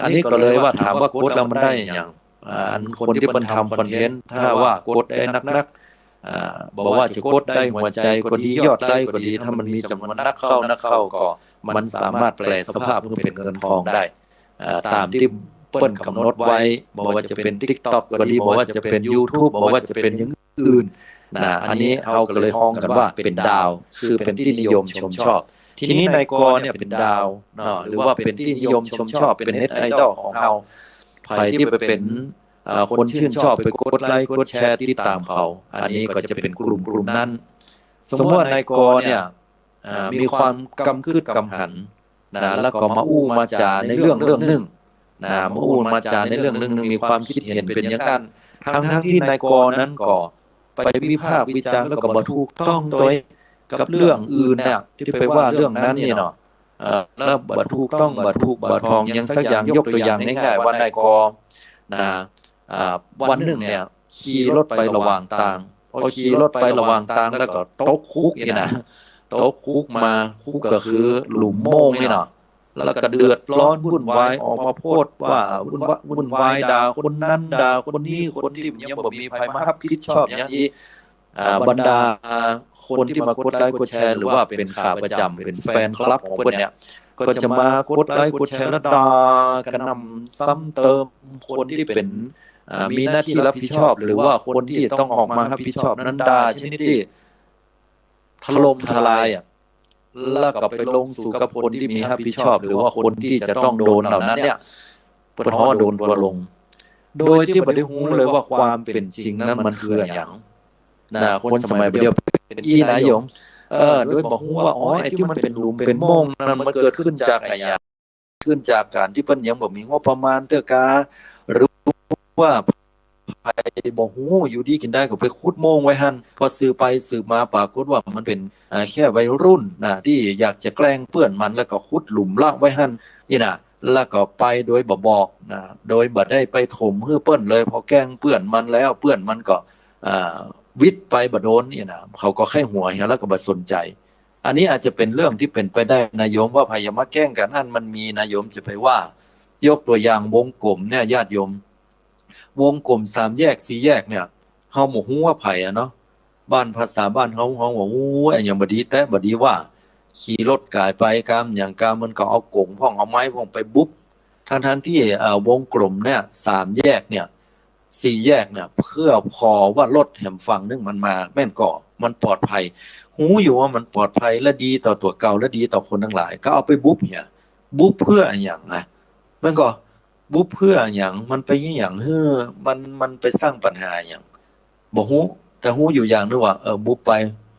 B: อันนี้ก็เลยว่าถามว่ากดแล้วมันได้อย่างคนที่เพิ่นทำคอนเทนต์ถ้าว่ากดได้นักบอกว่าจะกดได้หัวใจก็ดียอดไลค์ก็ดีถ้ามันมีจำนวนนักเข้าก็มันสามารถแปลสภาพให้เป็นเงินทองได้ตามที่เปิ้นกำหนดไว้บอกว่าจะเป็น TikTok ก็ดีบอกว่าจะเป็น YouTube บอกว่าจะเป็นอย่างอื่นอันนี้เฮาก็เลยฮ้องกันว่าเป็นดาวคือเป็นที่นิยมชมชอบทีนี้นายกเนี่ยเป็นดาวหรือว่าเป็นที่นิยมชมชอบเป็นเน็ตไอดอลของเฮาใครที่ไปเป็นคนชื่นชอบไปกดไลค์กดแชร์ติดตามเขาอันนี้ก็จะเป็นกลุ่มนั้นสมมติว่านายกเนี่ยมีความกำคืดกำหันแล้วก็มาอู้มาจาในเรื่องนึงมาอู้มาจาในเรื่องนึงมีความคิดเห็นเป็นอย่างนั้นทั้งที่นายกนั้นก็ไปวิพากษ์วิจารณ์แล้วก็บ่ถูกต้องโดยกับเรื่องอื่นเนี่ยที่ไปว่าเรื่องนั้นนี่เนาะแล้วบ่ถูกต้องบ่ถูกบ่ทองยังสักอย่างยกตัวอย่างง่ายๆว่านายกวันหนึ่งเนี่ยขี่รถไประหว่างทางพอขี่รถไประหว่างทางแล้วก็ตกคุกนี่นะตกคุกมาคุกก็คือหลุมโม่งนี่เนาะแล้วก็เดือดร้อนวุ่นวายออกมาโพดว่าวุ่นวายด่าคนนั้นด่าคนนี้คนที่ยังบ่มีใครมารับผิดชอบอย่างนี้บรรดาคนที่มากดไลค์กดแชร์หรือว่าเป็นขาประจำเป็นแฟนคลับของเพิ่นเนี่ยก็จะมากดไลค์กดแชร์และด่ากันนำซ้ำเติมคนที่เป็น มีหน้าที่รับผิดชอบหรือว่าคนที่ต้องออกมารับผิดชอบนั้นด่าชนิดที่ถล่มทลายแล้วก็ไปลงสู่กับคนที่มีรับผิดชอบหรือว่าคนที่จะต้องโดนเหล่านั้นเนี่ยเปิดฮ้อโดนตัวลงโดยที่บ่ได้รู้เลยว่าความเป็นจริงนั้นมันคืออย่างคนสมัยเดียวเป็นนายมโดยบอกว่าอ๋อไอ้ที่มันเป็นหลุมเป็นโมงนั้นมันเกิดขึ้นจากอะไรอย่างขึ้นจากการที่เพิ่นยังบ่มีงบประมาณเตื้อกาหรือว่าไผบ่ฮู้อยู่ดีกินได้ก็ไปขุดโมงไว้หั่นพอสืบไปสืบมาปรากฏว่ามันเป็นแค่วัยรุ่นที่อยากจะแกล้งเพื่อนมันแล้วก็ขุดหลุมละไว้หั่นนี่นะแล้วก็ไปโดยบ่บอกโดยบ่ได้ไปถมเพื่อนเลยพอแกล้งเพื่อนมันแล้วเพื่อนมันก็วิทย์ไปบ่โดนนี่นะเขาก็แค่หัวแล้วก็บ่สนใจอันนี้อาจจะเป็นเรื่องที่เป็นไปได้นายโยมว่าพยายามมาแกล้งกันนั่นมันมีนายโยมจะไปว่ายกตัวอย่างวงกลมเนี่ยญาติโยมวงกลม3แยก4แยกเนี่ยเฮาบ่ฮู้ว่าไผเนาะบ้านภาษาบ้านเฮาว่าโอ้ยอันหยังบ่ดีแต่บ่ดีว่าขี่รถกายไปกามหยังกามมันก็เอากงพ่องเอาไม้พ่องไปบุบทั้งที่วงกลมเนี่ย3แยกเนี่ย4แยกเนี่ยเพื่อพอว่ารถแหมฝั่งนึงมันมาแม่นก็มันปลอดภัยหูอยู่ว่ามันปลอดภัยและดีต่อตัวเก่าและดีต่อคนทั้งหลายก็เอาไปบุ๊บเนี่ยบุ๊บเพื่ออย่างไงมันก็บุ๊บเพื่ออย่างมันไปอย่างมันไปสร้างปัญหาอย่างบ่ฮู้แต่ฮู้อยู่อย่างนึงว่าบุ๊บไป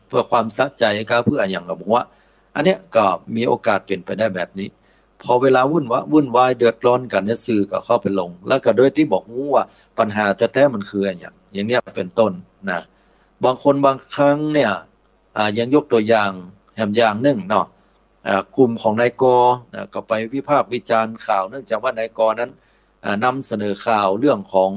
B: เพื่อความสะใจก็เพื่ออย่างกับผมว่าอันเนี้ยก็มีโอกาสเป็นไปได้แบบนี้พอเวลาวุ่นวายเดือดร้อนกันเนี่ยสื่อก็เข้าไปลงแล้วก็โดยที่บอกฮู้ว่าปัญหาแท้ๆมันคืออย่างเนี้ยเป็นต้นนะบางคนบางครั้งเนี่ยยังยกตัวอย่างแหมอย่างหนึ่งเนาะกลุ่มของนายกก็ไปวิพากษ์วิจารณ์ข่าวเนื่องจากว่านายกนั้นนำเสนอข่าวเรื่องของ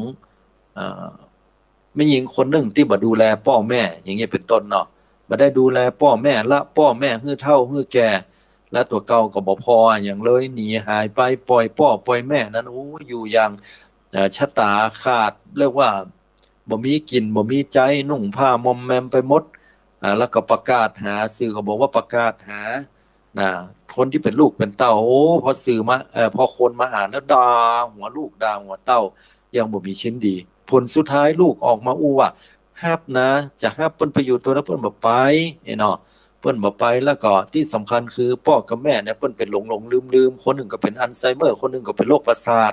B: แม่หญิงคนหนึ่งที่บ่ดูแลพ่อแม่อย่างเงี้ยเป็นต้นเนาะบ่ได้ดูแลพ่อแม่ละพ่อแม่ฮื้อเฒ่าฮื้อแก่และตัวเก่าก็บ่พออย่างเลยหนีหายไปปล่อยพ่อปล่อยแม่นั้นอยู่อย่างชะตาขาดเรียกว่าบ่มีกินบ่มีใจนุ่งผ้ามอมแมมไปหมดแล้วก็ประกาศหาสื่อก็บอกว่าประกาศหาคนที่เป็นลูกเป็นเต้าพอสื่อมาพอคนมาอ่านแล้วด่าหัวลูกด่าหัวเต้ายังบ่มีชิ้นดีผลสุดท้ายลูกออกมาว่าฮับนะจะฮับเปิ้นไปอยู่ตัวนั้นเปิ้นบ่ไปเนาะเปิ้นบ่ไปแล้วก็ที่สำคัญคือพ่อกับแม่เนี่ยเปิ้นเป็นหลงลืมคนหนึ่งก็เป็นอัลไซเมอร์คนหนึ่งก็เป็นโรคประสาท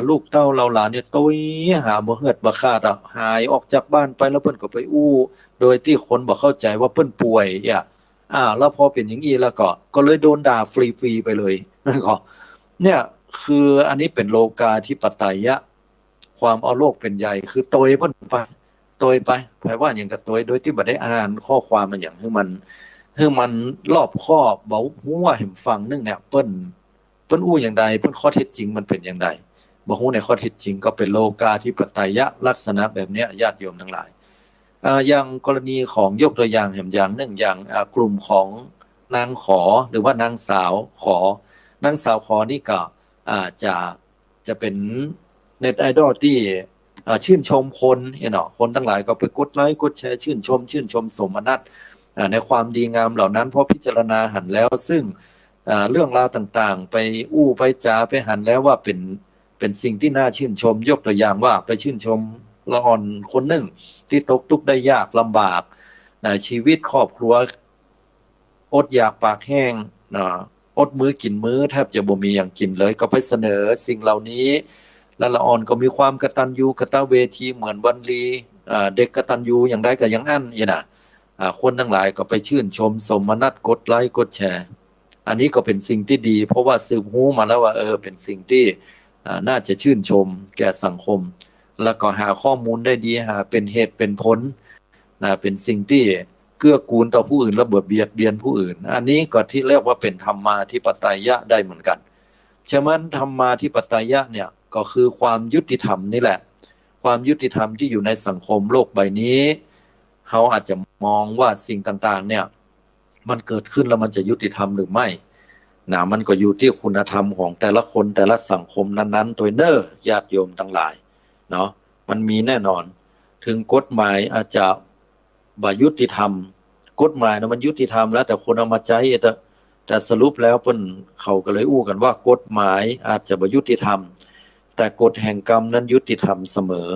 B: ลูกเต้าเราหลานเนี่ยตุ้ยหาบ่เฮือดบ่ขาดหายออกจากบ้านไปแล้วเปิ้นก็ไปโดยที่คนบ่เข้าใจว่าเปิ้นป่วยแล้วพอเป็นอย่างนี้แล้วก็เลยโดนด่าฟรีๆไปเลยนั่นก็เนี่ยคืออันนี้เป็นโลกาธิปไตยะความเอาโลกเป็นใหญ่คือโตยเพิ่นไปโตยไปแปลว่าอย่างกับโตยโดยที่บ่ได้อ่านข้อความมันอย่างให้มันรอบคอบบ่ฮู้ว่าเห็นฟังนึงเนี่ยเปิ้นอย่างใดเปิ้นข้อเท็จจริงมันเป็นอย่างใดบ่ฮู้ในข้อเท็จจริงก็เป็นโลกาธิปไตยะลักษณะแบบเนี้ยญาติโยมทั้งหลายอย่างกรณีของยกตัวอย่างแห่งอย่างหนึ่งอย่างกลุ่มของนางขอหรือว่านางสาวขอนี่ก็จะเป็นเน็ตไอดอลที่ชื่นชมคนเนาะคนทั้งหลายก็ไปกดไลค์กดแชร์ชื่นชมสมนัตในความดีงามเหล่านั้นเพราะพิจารณาหันแล้วซึ่งเรื่องราวต่างๆไปไปจาไปหันแล้วว่าเป็นสิ่งที่น่าชื่นชมยกตัวอย่างว่าไปชื่นชมละอ่อนคนหนึ่งที่ตกทุกข์ได้ยากลำบากชีวิตครอบครัวอดอยากปากแห้งอดมื้อกินมื้อแทบจะบ่มีอย่างกินเลยก็ไปเสนอสิ่งเหล่านี้และละอ่อนก็มีความกตัญญูกตเวทีเหมือนวันลีเด็กกตัญญูอย่างใดก็อย่างนั้นคนทั้งหลายก็ไปชื่นชมสมนัตกดไลค์กดแชร์อันนี้ก็เป็นสิ่งที่ดีเพราะว่าสืบรู้มาแล้วว่าเป็นสิ่งที่น่าจะชื่นชมแก่สังคมแล้วก็หาข้อมูลได้ดีหาเป็นเหตุเป็นผลเป็นสิ่งที่เกื้อกูลต่อผู้อื่นและเบียดเบียนผู้อื่นอันนี้ก็ที่เรียกว่าเป็นธรรมาธิปไตยะได้เหมือนกันฉะนั้นธรรมาธิปไตยะเนี่ยก็คือความยุติธรรมนี่แหละความยุติธรรมที่อยู่ในสังคมโลกใบนี้เขาอาจจะมองว่าสิ่งต่างๆเนี่ยมันเกิดขึ้นแล้วมันจะยุติธรรมหรือไม่มันก็อยู่ที่คุณธรรมของแต่ละคนแต่ละสังคมนั้นๆตัวญาติโยมทั้งหลายเนาะมันมีแน่นอนถึงกฎหมายอาจจะบ่ยุติธรรมกฎหมายนะมันยุติธรรมแล้วแต่คนเอามาใช้แต่สรุปแล้วเพิ่นเขาก็เลยกันว่ากฎหมายอาจจะบ่ยุติธรรม
A: แต่กฎแห่งกรรมนั้นยุติธรรมเสมอ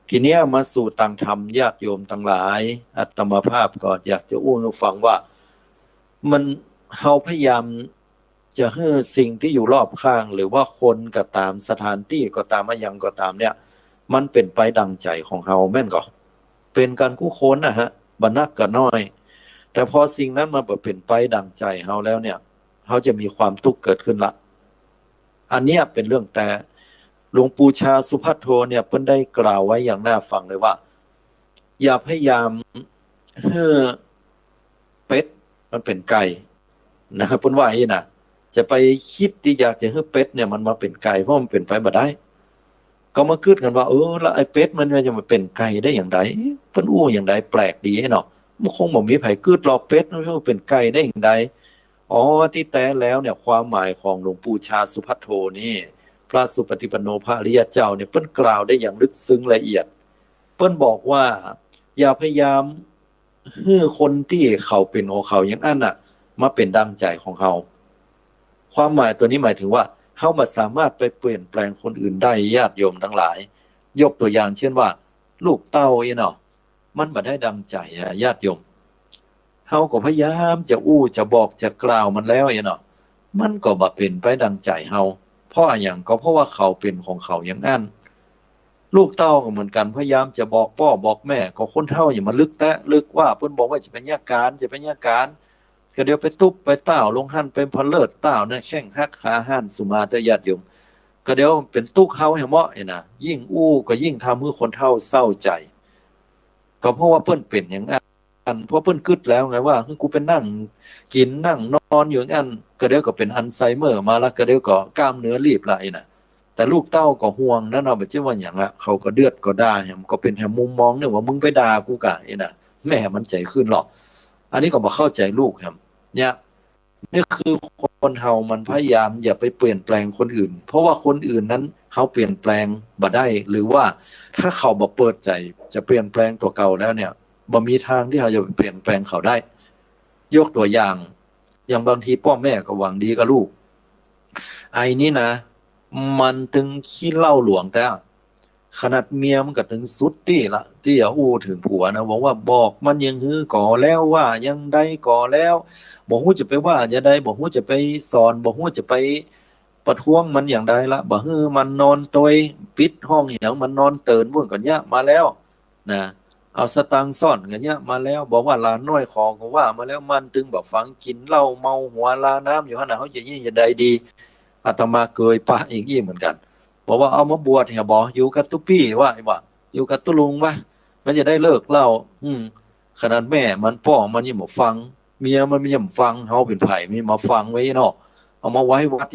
A: ทีเนี้ยมาสู่ต่างธรรมญาติโยมทั้งหลายอาตมาภาพก็อยากจะอู้ให้ฟังว่ามันเฮาพยายามจะให้สิ่งที่อยู่รอบข้างหรือว่าคนก็ตามสถานที่ก็ตามอะไรยังก็ตามเนี่ยมันเป็นไปดังใจของเฮาแม่นก็เป็นการกู้คนนะฮะบ่นักก็น้อยแต่พอสิ่งนั้นมาเป็นไปดังใจเฮาแล้วเนี่ยเฮาจะมีความทุกข์เกิดขึ้นละอันเนี้ยเป็นเรื่องแต่หลวงปู่ชาสุภัทโทเนี่ยเพิ่นได้กล่าวไว้อย่างน่าฟังเลยว่าอย่าพยายามให้เป็ดมันเป็นไก่นะครับเพิ่นว่าอย่างนี้นะจะไปคิดที่อยากจะให้เป็ดเนี่ยมันมาเป็นไก่เพราะมันเป็นไปบ่ได้ก็มาคิดกันว่าแล้วไอ้เป็ดมันจะมาเป็นไก่ได้อย่างไรเพิ่นอู้อย่างไรแปลกดีเนาะมันคงบ่มีไผคิดหรอกเป็ดมันเป็นไก่ได้อย่างไรที่แท้แล้วเนี่ยความหมายของหลวงปู่ชาสุภัทโทนี่พระสุปฏิปันโนพระอริยเจ้าเนี่ยเพิ่นกล่าวได้อย่างลึกซึ้งละเอียดเพิ่นบอกว่าอย่าพยายามให้คนที่เขาเป็นของเขาอย่างนั้นน่ะมาเป็นดังใจของเขาความหมายตัวนี้หมายถึงว่าเฮาบ่สามารถไปเปลี่ยนแปลงคนอื่นได้ญาติโยมทั้งหลายยกตัวอย่างเช่นว่าลูกเต้าเนาะมันบ่ได้ดังใจญาติโยมเฮาก็พยายามจะจะบอกจะกล่าวมันแล้วเนาะมันก็บ่เป็นไปดังใจเฮาเพราะอย่างก็เพราะว่าเขาเป็นของเขาอย่างนั้นลูกเต้าก็เหมือนกันพยายามจะบอกพ่อบอกแม่ก็คนเฒ่าอย่ามาลึกว่าเพิ่นบอกว่าจะเป็นญาการก็เดี๋ยวไปตุบไปต้าวลงหั่นเป็นพะเลิศต้าวเนี่ยแข้งหักขาหั่นสุมาแต่ญาติโยมก็เดี๋ยวเป็นตุกเฮาให้เหมาะนะยิ่งก็ยิ่งทำให้คนเฒ่าเศร้าใจก็เพราะว่าเพิ่นเป็นอย่างนั้นเพราะเพิ่นคิดแล้วไงว่ากูเป็นนั่งกินนั่งนอนอยู่อย่างนั้นก็เดี๋ยวก็เป็นอัลไซเมอร์มาแล้วก็เดี๋ยวก็กล้ามเนื้อรีบไหลนะแต่ลูกเต้าก็ห่วงนั่นเอาไปเจ้าว่าอย่างละเขาก็เดือดก็ด่าแฮมก็เป็นแฮมมุมมองเนี่ยว่ามึงไปด่ากูกะนะแม่มันใจขึ้นหรอกอันนี้ก็บ่เข้าใจลูกครับเนี่ยนี่คือคนเฮามันพยายามอย่าไปเปลี่ยนแปลงคนอื่นเพราะว่าคนอื่นนั้นเฮาเปลี่ยนแปลงบ่ได้หรือว่าถ้าเขาบ่เปิดใจจะเปลี่ยนแปลงตัวเก่าแล้วเนี่ยบ่มีทางที่เราจะเปลี่ยนแปลงเขาได้ยกตัวอย่างบางทีพ่อแม่ก็หวังดีกับลูกไอ้นี่นะมันถึงขี้เหล้าหลวงแต่ขนาดเมียมันก็ถึงสุดที่ละที่ถึงผัวนะบอกมันยังฮือก่อแล้วว่ายังได้ก่อแล้วบ่ฮู้จะไปว่าจะได้บ่ฮู้จะไปสอนบ่ฮู้จะไปประท้วงมันอย่างใดละบ่ฮือมันนอนตอยปิดห้องหยังมันนอนเตินบ่กันยะมาแล้วนะเอาสตางค์ซ่อนกันเนี่ยมาแล้วบอกว่าหลานน้อยขอก็ว่ามาแล้วมันถึงแบบฟังกินเหล้าเมาหัวลาน้ำอยู่ขนาดเขาจะยิ่งจะใดดีอาตมาเคยปะอีกเหมือนกันบอกว่าเอามาบวชเนี่ยบอกอยู่กับตุ๊ปี้ว่าอยู่กับตุลุงว่ามันจะได้เลิกเหล้าขนาดแม่มันพ่อมันยังบ่ฟังเมียมันยังบ่ฟังเฮาเป็นไผมีมาฟังไว้เนาะเอามาไว้วัด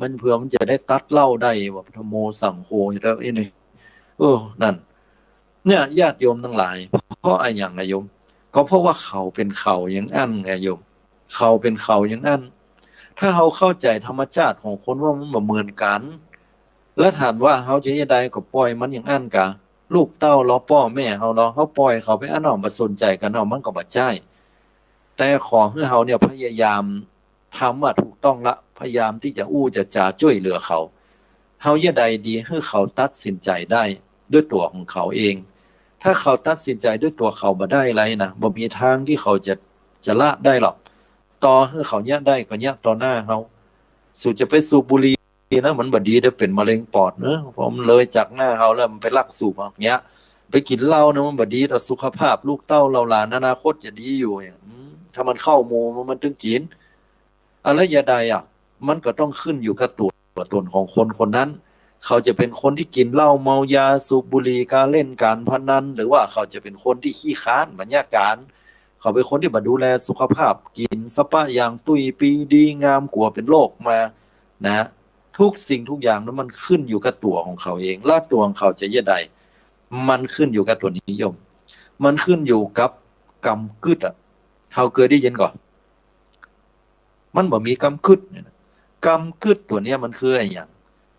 A: มันเพื่อมันจะได้ตัดเหล้าได้ว่าพุทโธโมสังโฆแล้วนี่นั่นเนี่ยญาติโยมทั้งหลายเพราะอะไรอย่างไงโยมก็เพราะว่าเขาเป็นเขาอย่างนั้นไงโยมเขาเป็นเขาอย่างนั้นถ้าเขาเข้าใจธรรมชาติของคนว่ามันบ่เหมือนกันและถามว่าเขาจะยังไงก็ปล่อยมันอย่างนั้นกะลูกเต้าล้อพ่อแม่เขาปล่อยเขาไปอันนั้นมาสนใจกันมันก็บ่ใช่แต่ขอให้เขาเนี่ยพยายามทำว่าถูกต้องละพยายามที่จะจะจ่าช่วยเหลือเขาอย่าใดดีให้เขาตัดสินใจได้ด้วยตัวของเขาเองถ้าเขาตัดสินใจด้วยตัวเขาบ่ได้ไรนะบ่มีทางที่เขาจะละได้หรอกต่อให้เขาเนี่ยได้ก็เนี่ยต่อหน้าเขาสูจะไปสูบบุหรี่นะมันบ่ดีได้เป็นมะเร็งปอดเนอะพอมันเลยจากหน้าเขาแล้วมันไปลักสูบอย่างเงี้ยไปกินเหล้านะมันบ่ดีต่อสุขภาพลูกเต้าเราหลานอนาคตจะดีอยู่เนี่ยถ้ามันเข้าหมู่มันถึงกินอะไรอย่าใดมันก็ต้องขึ้นอยู่กับตัวตนของคนคนนั้นเขาจะเป็นคนที่กินเหล้าเมายาสูบบุหรี่การเล่นการพนันหรือว่าเขาจะเป็นคนที่ขี้ค้านบรรยากาศเขาเป็นคนที่บ่ดูแลสุขภาพกินสปะอย่างตุยปีดีงามกลัวเป็นโรคมานะทุกสิ่งทุกอย่างนั้นมันขึ้นอยู่กับตัวของเขาเองและตัวของเขาจะยังไงมันขึ้นอยู่กับตัวนิยมมันขึ้นอยู่กับกรรมกึศเขาเคยได้ยินก่อนมันบ่มีกรรมกึศกรรมกึศตัวนี้มันคืออะไรอย่าง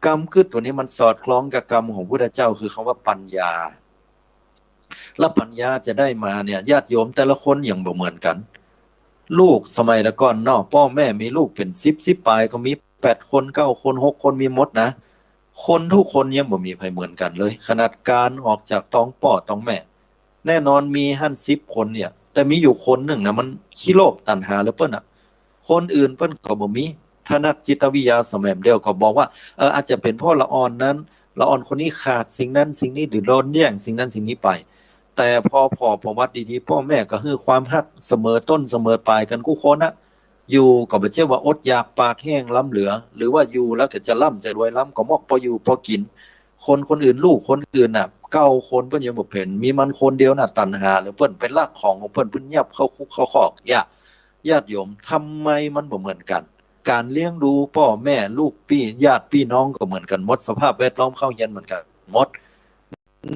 A: กรรมกึศตัวนี้มันสอดคล้องกับกรรมของพระพุทธเจ้าคือคำว่าปัญญาและปัญญาจะได้มาเนี่ยญาติโยมแต่ละคนอย่างบ่เหมือนกันลูกสมัยแต่ก่อนพ่อแม่มีลูกเป็น10ปลายก็มี8คน9คน6คนมีหมดนะ
B: คนทุกคนยังบ่มีใครเหมือนกันเลยขนาดการออกจากท้องพ่อท้องแม่แน่นอนมี50 คนเนี่ยแต่มีอยู่คนหนึ่งนะมันขี้โลภตัณหาแล้วเปิ้นอ่ะคนอื่นเปิ้นก็บ่มีถ้านักจิตวิทยาสมัยเดียวก็บอกว่าอาจจะเป็นเพราะละอ่อนนั้นละอ่อนคนนี้ขาดสิ่งนั้นสิ่งนี้หรือโดนแย่งสิ่งนั้นสิ่งนี้ไปแต่พอประวัติดีๆพ่อแม่ก็คือความฮักเสมอต้นเสมอปลายกันกู้คนนะอยู่ก็บ่ใช่ว่าอดอยากปากแห้งล้ำเหลือหรือว่าอยู่แล้วก็จะร่ำจะรวยล้ำก็มอกพออยู่พอกินคนอื่นลูกคนอื่นน่ะ9 คนเพิ่นยังบ่เป็นมีมันคนเดียวน่ะตัณหาหรือเพิ่นเป็นรากของเพิ่นเงียบเข้าคุกเข้าคอกญาติโยมทำไมมันบ่เหมือนกันการเลี้ยงดูพ่อแม่ลูกพี่ญาติพี่น้องก็เหมือนกันหมดสภาพแวดล้อมเข้าเย็นเหมือนกันหมด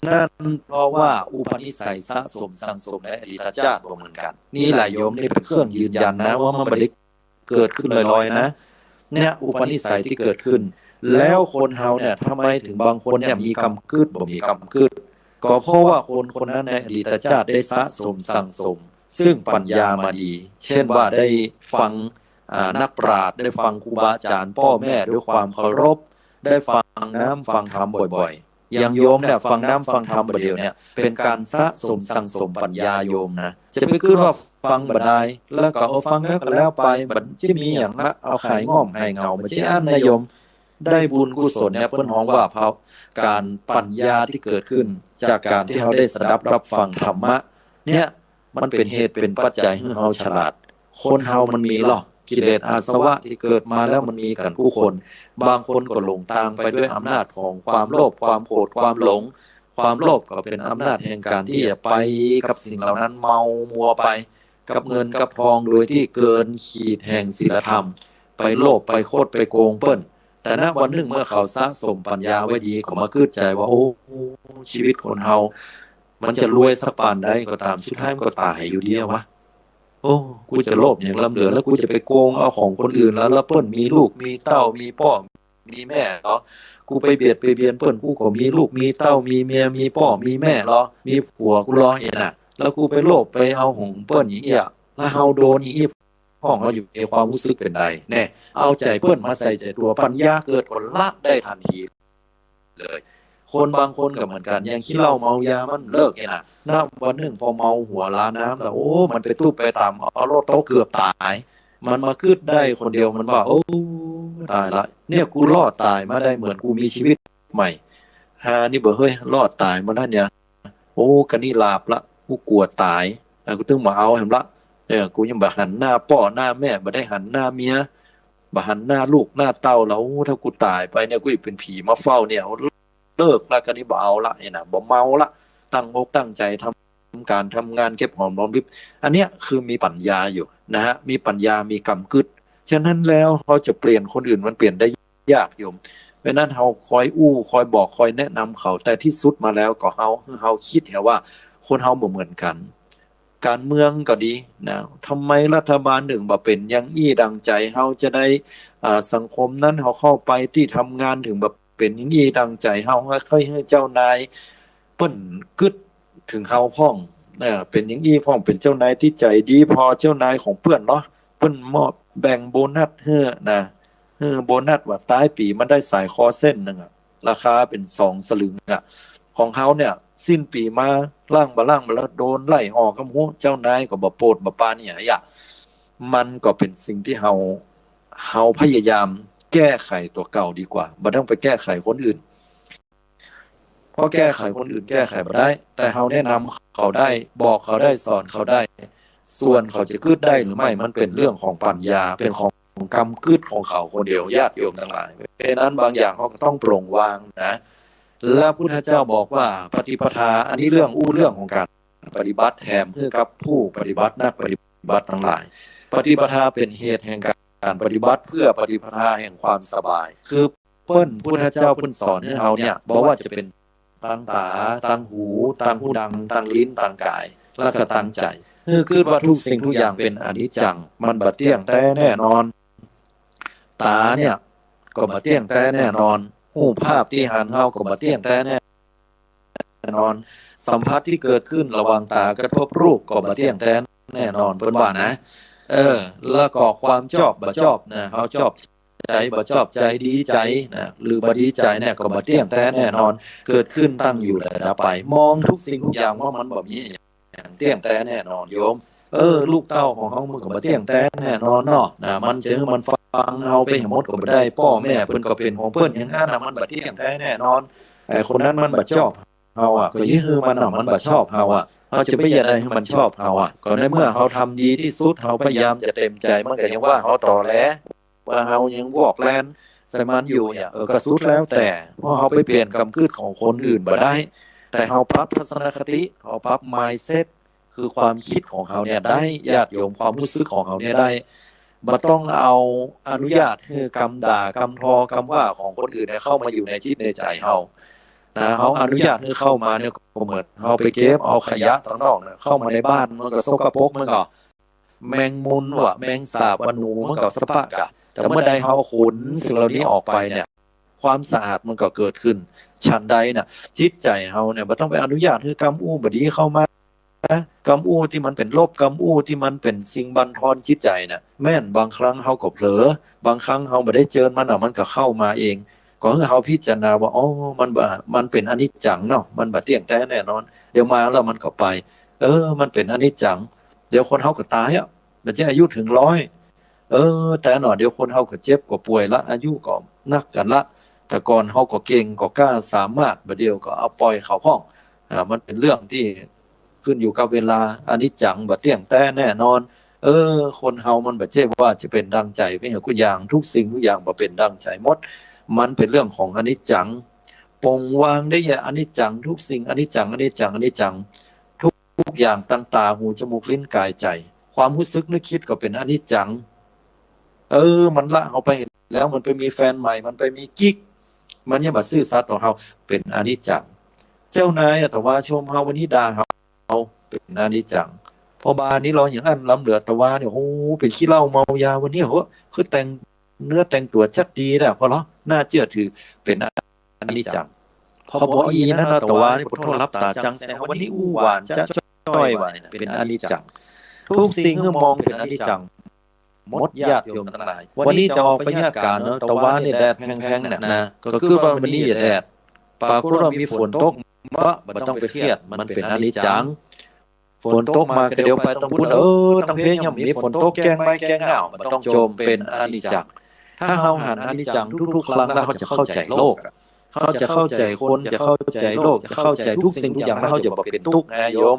B: นั่นเพราะว่าอุปนิสัยสะสมสั่งสมในอดีตชาติบ่เหมือนกันนี่แหละโยมนี่เป็นเครื่องยืนยันนะว่ามันบ่ได้เกิดขึ้นลอยๆนะเนี่ยอุปนิสัยที่เกิดขึ้นแล้วคนเฮาเนี่ยทำไมถึงบางคนเนี่ยมีกรรมกึศบ่มีกรรมกึศก็เพราะว่าคนนั้นในอดีตชาติได้สะสมสั่งสมซึ่งปัญญามาดีเช่นว่าได้ฟังนักปราชญ์ได้ฟังครูบาอาจารย์พ่อแม่ด้วยความเคารพได้ฟังน้ำฟังธรรมบ่อยๆอย่างโยมเนี่ยฟังน้ำฟังธรรมบ่เดียวเนี่ยเป็นการสะสมสั่งสมปัญญาโยมนะจะไปขึ้นว่าฟังบ่ได้แล้วก็ฟังแล้วก็แล้วไปบัดจะมีอย่างละเอาขายง่อมให้เงาบ่ใช่อันนะโยมได้บุญกุศลเนี่ยเพิ่นฮ้องว่าเพราะการปัญญาที่เกิดขึ้นจากการที่เราได้สดับรับฟังธรรมะเนี่ยมันเป็นเหตุเป็นปัจจัยให้เราฉลาดคนเฮามันมีหรอกกิเลสอาสวะที่เกิดมาแล้วมันมีกันผู้คนบางคนก็หลงทางไปด้วยอำนาจของความโลภความโกรธความหลงความโลภก็เป็นอำนาจแห่งการที่จะไปกับสิ่งเหล่านั้นเมามัวไปกับเงินกับทองโดยที่เกินขีดแห่งศีลธรรมไปโลภไปโคตรไปโกงเปิ้นแต่ณวันหนึ่งเมื่อเขาสะสมปัญญาไว้ดีก็มาคิดใจว่าโอ้ชีวิตคนเฮามันจะรวยสักปานใดก็ตามสุดท้ายมันก็ตายอยู่ดีวะโอ้กูจะโลภอย่างล้ำเหลือแล้วกูจะไปโกงเอาของคนอื่นแล้วเปิ้นมีลูกมีเต้ามีพ่อมีแม่เหรอกูไปเบียดไปเบียนเปิ้นกูก็มีลูกมีเต้ามีเมียมีพ่อมีแม่เหรอมีผัวกูรออีกน่ะแล้วกูไปโลภไปเอาของเปิ้นอย่างเงี้ยแล้วเฮาโดนอย่างงี้ห้องเราอยู่ในความรู้สึกเป็นใดแน่เอาใจเปิ้นมาใส่ใจตัวปัญญาเกิดผลละได้ทันทีเลยคนบางคนก็เหมือนกันอย่างขี้เหล้าเมายามันเลิกไงนะวันหนึ่งพอเมาหัวล้าน้ำแล้วโอ้มันไปตู้ไปตามเอารถโต๊ะเกือบตายมันมาคืดได้คนเดียวมันว่าโอ้ตายละเนี่ยกูรอดตายมาได้เหมือนกูมีชีวิตใหม่นี่เบ่เฮ้ยรอดตายมาได้เนี่ยโอ้กันนี่ลาบละกูกลัวตายกูต้องมาเอาเห็นละกูยังบ่หันหน้าพ่อหน้าแม่บ่ได้หันหน้าเมียบ่หันหน้าลูกหน้าเต้าแล้วถ้ากูตายไปเนี่ยกูจะเป็นผีมาเฝ้าเนี่ยเลิกละกันนี่บ่เอาละเนี่ยนะบ่เมาละตั้งอกตั้งใจทำการทำงานเก็บหอมรอมริบอันเนี้ยคือมีปัญญาอยู่นะฮะมีปัญญามีกำกึศฉะนั้นแล้วเขาจะเปลี่ยนคนอื่นมันเปลี่ยนได้ยากโยมเพราะนั้นเฮาคอยคอยบอกคอยแนะนำเขาแต่ที่สุดมาแล้วก็เฮาคิดเหรอว่าคนเฮาบ่เหมือนกันการเมืองก็ดีนะทำไมรัฐบาลหนึ่งบ่เป็นอย่างอี้ดังใจเฮาจะได้สังคมนั้นเฮาเข้าไปที่ทำงานถึงแบบเป็นอย่างนี้ดังใจเฮาค่อยให้เจ้านายเปิ้นกึดถึงเฮาพ้องเป็นอย่างนี้พ้องเป็นเจ้านายที่ใจดีพอเจ้านายของเพื่อนเนาะเปิ้นมอบแบ่งโบนัสนะโบนัสว่าท้ายปีมันได้สายคอเส้นนึงราคาเป็น2สลึงของเฮาเนี่ยสิ้นปีมาล่างมาแล้วโดนไล่ออกกับฮู้เจ้านายก็บ่โปรดบ่ปานเนี่ยมันก็เป็นสิ่งที่เฮาพยายามแก้ไขตัวเก่าดีกว่าบ่ต้องไปแก้ไขคนอื่นเพราะแก้ไขคนอื่นแก้ไขบ่ได้แต่เฮาแนะนำเขาได้บอกเขาได้สอนเขาได้ส่วนเขาจะคิดได้หรือไม่มันเป็นเรื่องของปัญญาเป็นของกรรมคิดของเขาคนเดียวญาติโยมทั้งหลายเพราะนั้นบางอย่างเขาก็ต้องโปร่งวางนะและพุทธเจ้าบอกว่าปฏิปทาอันนี้เรื่องของการปฏิบัติแถมเพื่อกับผู้ปฏิบัตินักปฏิบัติทั้งหลายปฏิปทาเป็นเหตุแห่งการปฏิบัติเพื่อปฏิปทาแห่งความสบายคือเปิ้นพุทธเจ้าเปิ้นสอนให้เราเนี่ยบอกว่าจะเป็นทางตาทางหูทางหูดังทางลิ้นทางกายแล้วก็ทางใจคือว่าทุกสิ่งทุกอย่างเป็นอนิจจังมันบ่เที่ยงแท้แน่นอนตาเนี่ยก็บ่เที่ยงแท้แน่นอนหูภาพที่หันเฮาก็บ่เที่ยงแท้แน่นอนสัมผัสที่เกิดขึ้นระหว่างตากระทบรูปก็บ่เที่ยงแท้แน่นอนเพิ่นว่านะแล้วก็ความชอบบ่ชอบนะเฮาชอบใจ ใจบ่ชอบใจดีใจนะหรือบ่ดีใจเนี่ยก็บ่เที่ยงแท้แน่นอนเกิดขึ้นตั้งอยู่แล้วดับไปมองทุกสิ่งทุกอย่างว่ามันบ่มีอย่างเที่ยงแท้แน่นอนโยมลูกเต้าของเฮามันก็บ่เที่ยงแท้แน่นอนเนาะนะมันจะมันฟังเฮาไปให้หมดก็บ่ได้พ่อแม่เพิ่นก็เป็นของเพิ่นอย่างนั้นน่ะมันบ่เที่ยงแท้แน่นอนไอ้คนนั้นมันบ่ชอบเฮาก็ยื้อมันน่ะมันบ่ชอบเฮาเฮาจะไปอยากได้ให้มันชอบเฮาก็ในเมื่อเฮาทำดีที่สุดเฮาพยายามจะเต็มใจมันก็ยังว่าเฮาต่อแหลว่าเฮายังวอกแล่นใส่มันอยู่เนี่ยก็สุดแล้วแต่เพราะเฮาไปเปลี่ยนกรรมคืดของคนอื่นบ่ได้แต่เฮาปรับทัศนคติเฮาปรับ mindset คือความคิดของเฮาเนี่ยได้ญาติโยมความรู้สึกของเฮาเนี่ยได้บ่ต้องเอาอนุญาตให้คำด่าคำทอคำว่าของคนอื่นเนี่ยเข้ามาอยู่ในจิตในใจเฮานะเฮาอนุญาตให้เข้ามาเนี่ยก็เหมือนเฮาไปเก็บเอาขยะข้างนอกเนี่ยเข้ามาในบ้านมันก็สกปรกมันก็แมงมุมแมงสาบหนูมันก็สะปะกะแต่เมื่อใดเฮาขนสิ่งเหล่านี้ออกไปเนี่ยความสะอาดมันก็เกิดขึ้นฉันใดน่ะจิตใจเฮาเนี่ยบ่ต้องไปอนุญาตให้กรรมอู้บ่ดีเข้ามากรรมอู้ที่มันเป็นลบกรรมอู้ที่มันเป็นสิ่งบั่นทอนจิตใจน่ะแม่นบางครั้งเฮาก็เผลอบางครั้งเฮาบ่ได้เจอมันน่ะมันก็เข้ามาเองก็ให้เฮาพิจารณาว่ามันเป็นอนิจจังเนาะมันบ่เที่ยงแท้แน่นอนเดี๋ยวมาแล้วมันก็ไปมันเป็นอนิจจังเดี๋ยวคนเฮาก็ตายมันจะอายุถึง100แต่หน่อยเดี๋ยวคนเฮาก็เจ็บก็ป่วยละอายุก็นักกันละแต่ก่อนเฮาก็เก่งก็กล้าสามารถบัดเดียวก็เอาปล่อยเข้าห้องมันเป็นเรื่องที่ขึ้นอยู่กับเวลาอนิจจังบ่เที่ยงแท้แน่นอนคนเฮามันบ่ใช่ว่าจะเป็นดังใจไปทุกอย่างทุกสิ่งทุกอย่างบ่เป็นดังใจหมดมันเป็นเรื่องของอนิจจังปลงวางได้อย่าอนิจจังทุกสิ่งอนิจจังอนิจจังอนิจจังทุกอย่างตั้งตาหูจมูกลิ้นกายใจความรู้สึกนึกคิดก็เป็นอนิจจังมันละเอาไปแล้วมันไปมีแฟนใหม่มันไปมีกิ๊กมันยังบ่ซื่อสัตย์ต่อเฮาเป็นอนิจจังเจ้านายแต่ว่าชมเฮาวันนี้ด่าเฮาเป็นอนิจจังพอบานี้รออย่างอันล้ำเหลือแต่ว่าเนี่ยโอ้เป็นขี้เหล้าเมายาวันนี้โหคือแต่งเนื้อแต่งตัวจัดดีแล้วพอเนาะน่าเชื่อถือเป็นอนิจจังพอบ่อีนั่นแต่ว่านี่พุทโธรับตาจังแสงวันนี้อู้หวานจะจ้อยว่าเป็นอนิจจังทุกสิ่งมองเป็นอนิจจังมดญาติโยมทั้งหลายวันนี้จะออกไปยากการเนาะแต่ว่านี่แดดแพงๆเนี่ยนะก็คือว่าวันนี้แดดปรากฏว่ามีฝนตกบ่ต้องไปเครียดมันเป็นอนิจจังฝนตกมาก็เดี๋ยวไปต้องพูดต้องเพยายามมีฝนตกแกงไม้แกงเหงามันต้องโจมเป็นอนิจจังถ้าเฮาหันอนิจจังทุกๆครั้งแล้วเฮาจะเข้าใจโลกเฮาจะเข้าใจคนจะเข้าใจโลกจะเข้าใจทุกสิ่งทุกอย่างแล้วเฮาจะบ่เป็นทุกข์โยม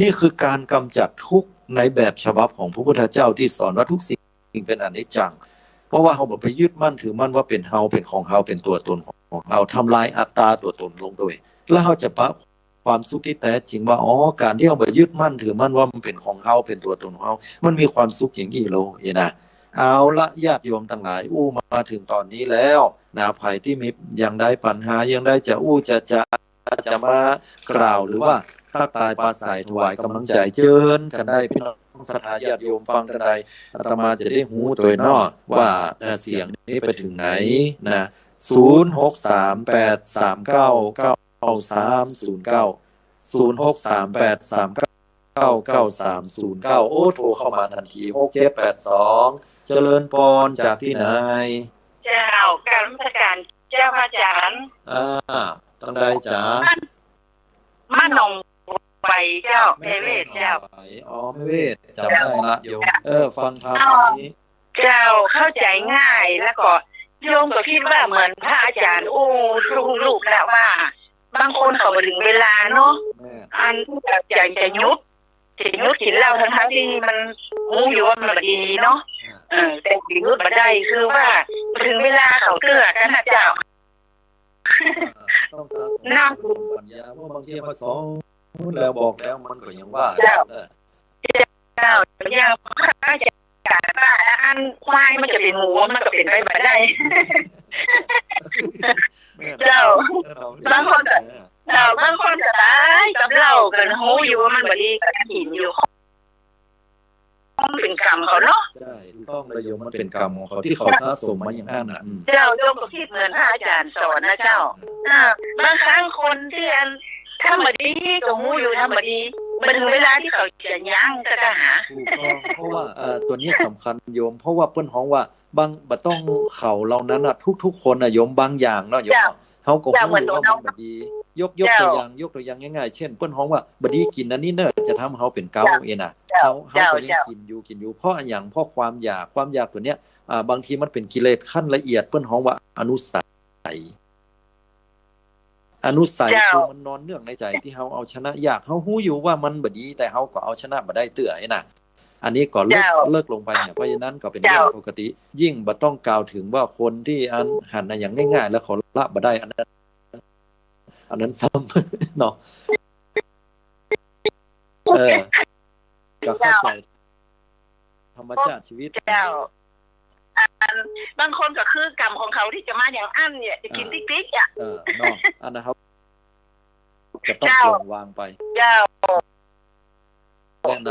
B: นี่คือการกำจัดทุกข์ในแบบฉบับของพระพุทธเจ้าที่สอนว่าทุกสิ่งเป็นอนิจจังเพราะว่าเฮาบ่ไปยึดมั่นถือมั่นว่าเป็นเฮาเป็นของเฮาเป็นตัวตนของเฮาทำลายอัตตาตัวตนลงโดยแล้วเฮาจะปะความสุขที่แท้จริงว่าการที่เฮาบ่ยึดมั่นถือมั่นว่ามันเป็นของเฮาเป็นตัวตนของเฮามันมีความสุขอย่างนี้โลนะเอาละญาติโยมทั้งหลายมาถึงตอนนี้แล้วนะภัยที่มีอย่างใดปัญหาอย่างใดจะจะมากล่าวหรือว่าทักทายปราศัยถวายกำลังใจเจิญกันได้พี่น้องศรัทธาญาติโยมฟังกันได้อาตมาจะได้หูตัวเนาะว่าเสียงนี้ไปถึงไหนนะ0638399309 โทรเข้ามาทันที6782เจริญพรจากที่ไหน
C: เจ้าการราชการเจ้าพระอาจารย์
B: ตั้งใดจ๋า
C: มาหนองไปเจ้าแม่เวทเจ้า
B: แม่เวทจำได้ละโยมฟังธรรมนี้
C: เจ้าเข้าใจง่ายแล้วก็โยมก็คิดว่าเหมือนพระอาจารย์ลูกแล้วว่าบางคนเขามาถึงเวลาเนาะอันที่แบบอยากจะยุดกินเหล้าทั้งที่มันรู้อยู่ว่ามันดีเนาะแต่ยุดมาได้คือว่าถึงเวลาเขาเกลือกันนะเจ้า
B: น่าปัญญาเพราะบางทีมาสอนแล้วบอกแล้วมันก็ยังว่า
C: เจ้าอย่างพระอาจารย์ว่าอันควายมันจะเป็นหมูมันก็เป็นไปไม่ได้เจ้าบางคนจะตายกับเรากันหูอยู่ว่ามันบดีกับหินอยู่เป็นกรรมเขาเนาะ
B: ใช่ถูกต้องเลยโยมมันเป็นกรรมของเขาที่เขาสะสมมาอย่างนั้นน่ะ
C: เจ้าโยมก็คิดเหมือนพระอาจารย์สอนนะเจ้าบางครั้งคนที่ทำมาดีก็หูอยู่ทำมาดีมันถึงเวลาที่เขาจะยั้งจะหา
B: ถูกต้องเพราะว่าตัวนี้สำคัญโยมเพราะว่าเปิ้นฮ้องว่า บางบ่ต้องเขาเหล่านั้นน่ะทุกๆคนน่ะโยมบางอย่างเนาะโยมเนาะเฮาก็รู้อยู่ว่ามันบ่ดียกตัวอย่างง่ายๆเช่นเปิ้นฮ้องว่าบ่ดีกินอันนี้เด้อจะทำเฮาเป็นเกาต์เองน่ะเฮาก็ยังกินอยู่เพราะอันหยังเพราะความอยากตัวเนี้ยบางทีมันเป็นกิเลสขั้นละเอียดเปิ้นฮ้องว่าอนุสัยคือมันนอนเนื่องในใจที่เฮาเอาชนะอยากเฮาฮู้อยู่ว่ามันบ่ดีแต่เฮาก็เอาชนะบ่ได้เตื้อไอ้น่ะอันนี้ก็เลิกลงไปเนี่ยเพราะฉะนั้นก็เป็นเรื่องปกติยิ่งบ่ต้องกล่าวถึงว่าคนที่หันอย่างง่ายๆแล้วเขาละบ่ได้อันนั้นซ้ำเนาะก็เข้าใจธรรมชาติชีวิต
C: บางคนก็คือกรรมของเขาที่จะมาอย่างอั้นเนี่ยจะกินติ๊กๆ
B: เนาะอันนะครับก็ต้องวางไป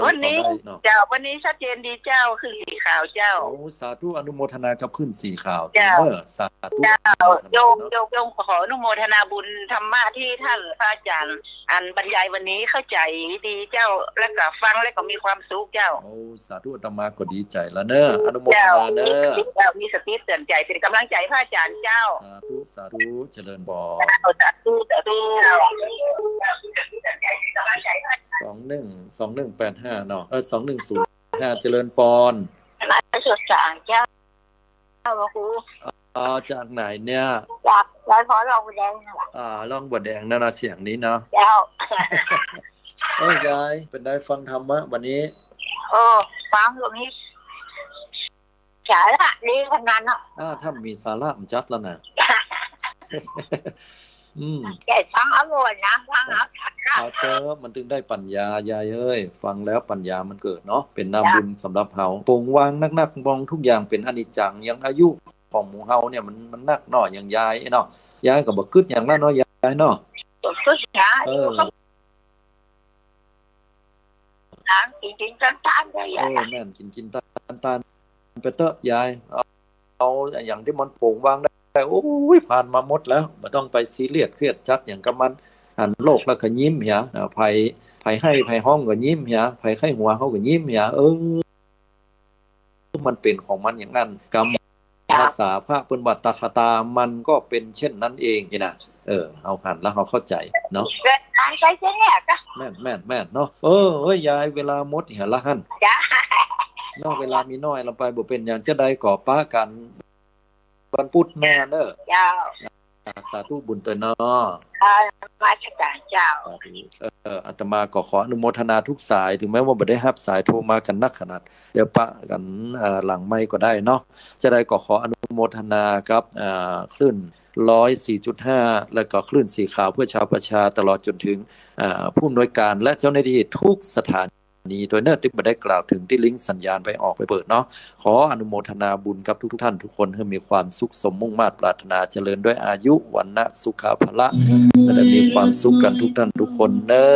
C: วันนี้ชัดเจนดีเจ้าคือสีขาวเจ้า
B: โอ้สาธุอนุโมทนากับขึ้นสีขาวสาธุ
C: โยมขออนุโมทนาบุญธรรมะที่ท่านพระอาจารย์อันบรรยายวันนี้เข้าใจดีเจ้าแล้วก็ฟังแล้วก็มีความสุขเจ้า
B: โอ้สาธุอาตมาก็ดีใจแล้วเนอะอนุโมทนาเนอะ
C: มีสติเตือนใจเป็นกำลังใจพระอาจารย์เจ้า
B: สาธุเจริญพร2185เนาะ2105เจริญพร
C: สุดสางเจ้าครู
B: จากไหนเนี่ย
C: จากร้านขอลองบัวแดง
B: ลองบัวแดงนะเสียงนี้เนาะ
C: เจ้
B: ายายเป็นได้ฟังธรรมะวันนี้
C: ฟังตรงนี้สาระดีขนาดเนาะ
B: ถ้ามีสาระมันจัดแล้วนะ
C: แต่ฟังอร่อยนะฟัง
B: มันถึงได้ปัญญายายเอ้ยฟังแล้วปัญญามันเกิดเนาะเป็นนามบุญสำหรับเฮาปรงวางนักมองทุกอย่างเป็นอนิจจังยังอายุของหมู่เฮาเนี่ยมันนักเนาะอย่างยายเนาะยายก็บ่คิดอย่างนั้นเนาะยายเนาะ
C: คิดนะกินตานๆยาย
B: แม่นกินตานไปเตอะยายเอาอย่างที่มันโปร่งวางได้โอ้ยผ่านมาหมดแล้วบ่ต้องไปซีเรียสเครียดจัดอย่างกับมันหันโลกแล้วก็ยิ้มเหียภัยให้ภัยห้องก็ยิ้มเหียภัยไข้หัวเฮาก็ยิ้มเหียมันเป็นของมันอย่างนั้นกรรมภาษาพระเปิ้นว่าตัทตามันก็เป็นเช่นนั้นเองนี่นะเอาหันแล้วเฮาเข้าใจเนาะ
C: ใช่ๆเนี่ยก็
B: แม่นเนาะยายเวลาหมดเหียละหั่น
C: จ้ะ
B: เนาะเวลามีน้อยลงไปบ่เป็นหยังจะได้ก่อป้ากันวันพุธหน้าเด้อ
C: เจ้า
B: สาธุบุญเตเนาะ
C: มาชการเจ้า
B: อาตมาก็ขออนุโมทนาทุกสายถึงแม้ว่าบ่ได้รับสายโทรมากันนักขนาดเดี๋ยวปะกันหลังไมค์ก็ได้เนาะจะได้ก็ขออนุโมทนากับคลื่น 104.5 แล้วก็คลื่นสีขาวเพื่อชาวประชาตลอดจนถึงผู้อำนวยการและเจ้าหน้าที่ทุกสถานนี้โดยเนิร์ดที่ได้กล่าวถึงที่ลิงก์สัญญาณไปออกไปเปิดเนาะขออนุโมทนาบุญกับทุกท่านทุกคนให้มีความสุขสมมุ่งมา่ปรารถนาเจริญด้วยอายุวรรณะสุขภละและมีความสุขกันทุกท่านทุกคนเนอะ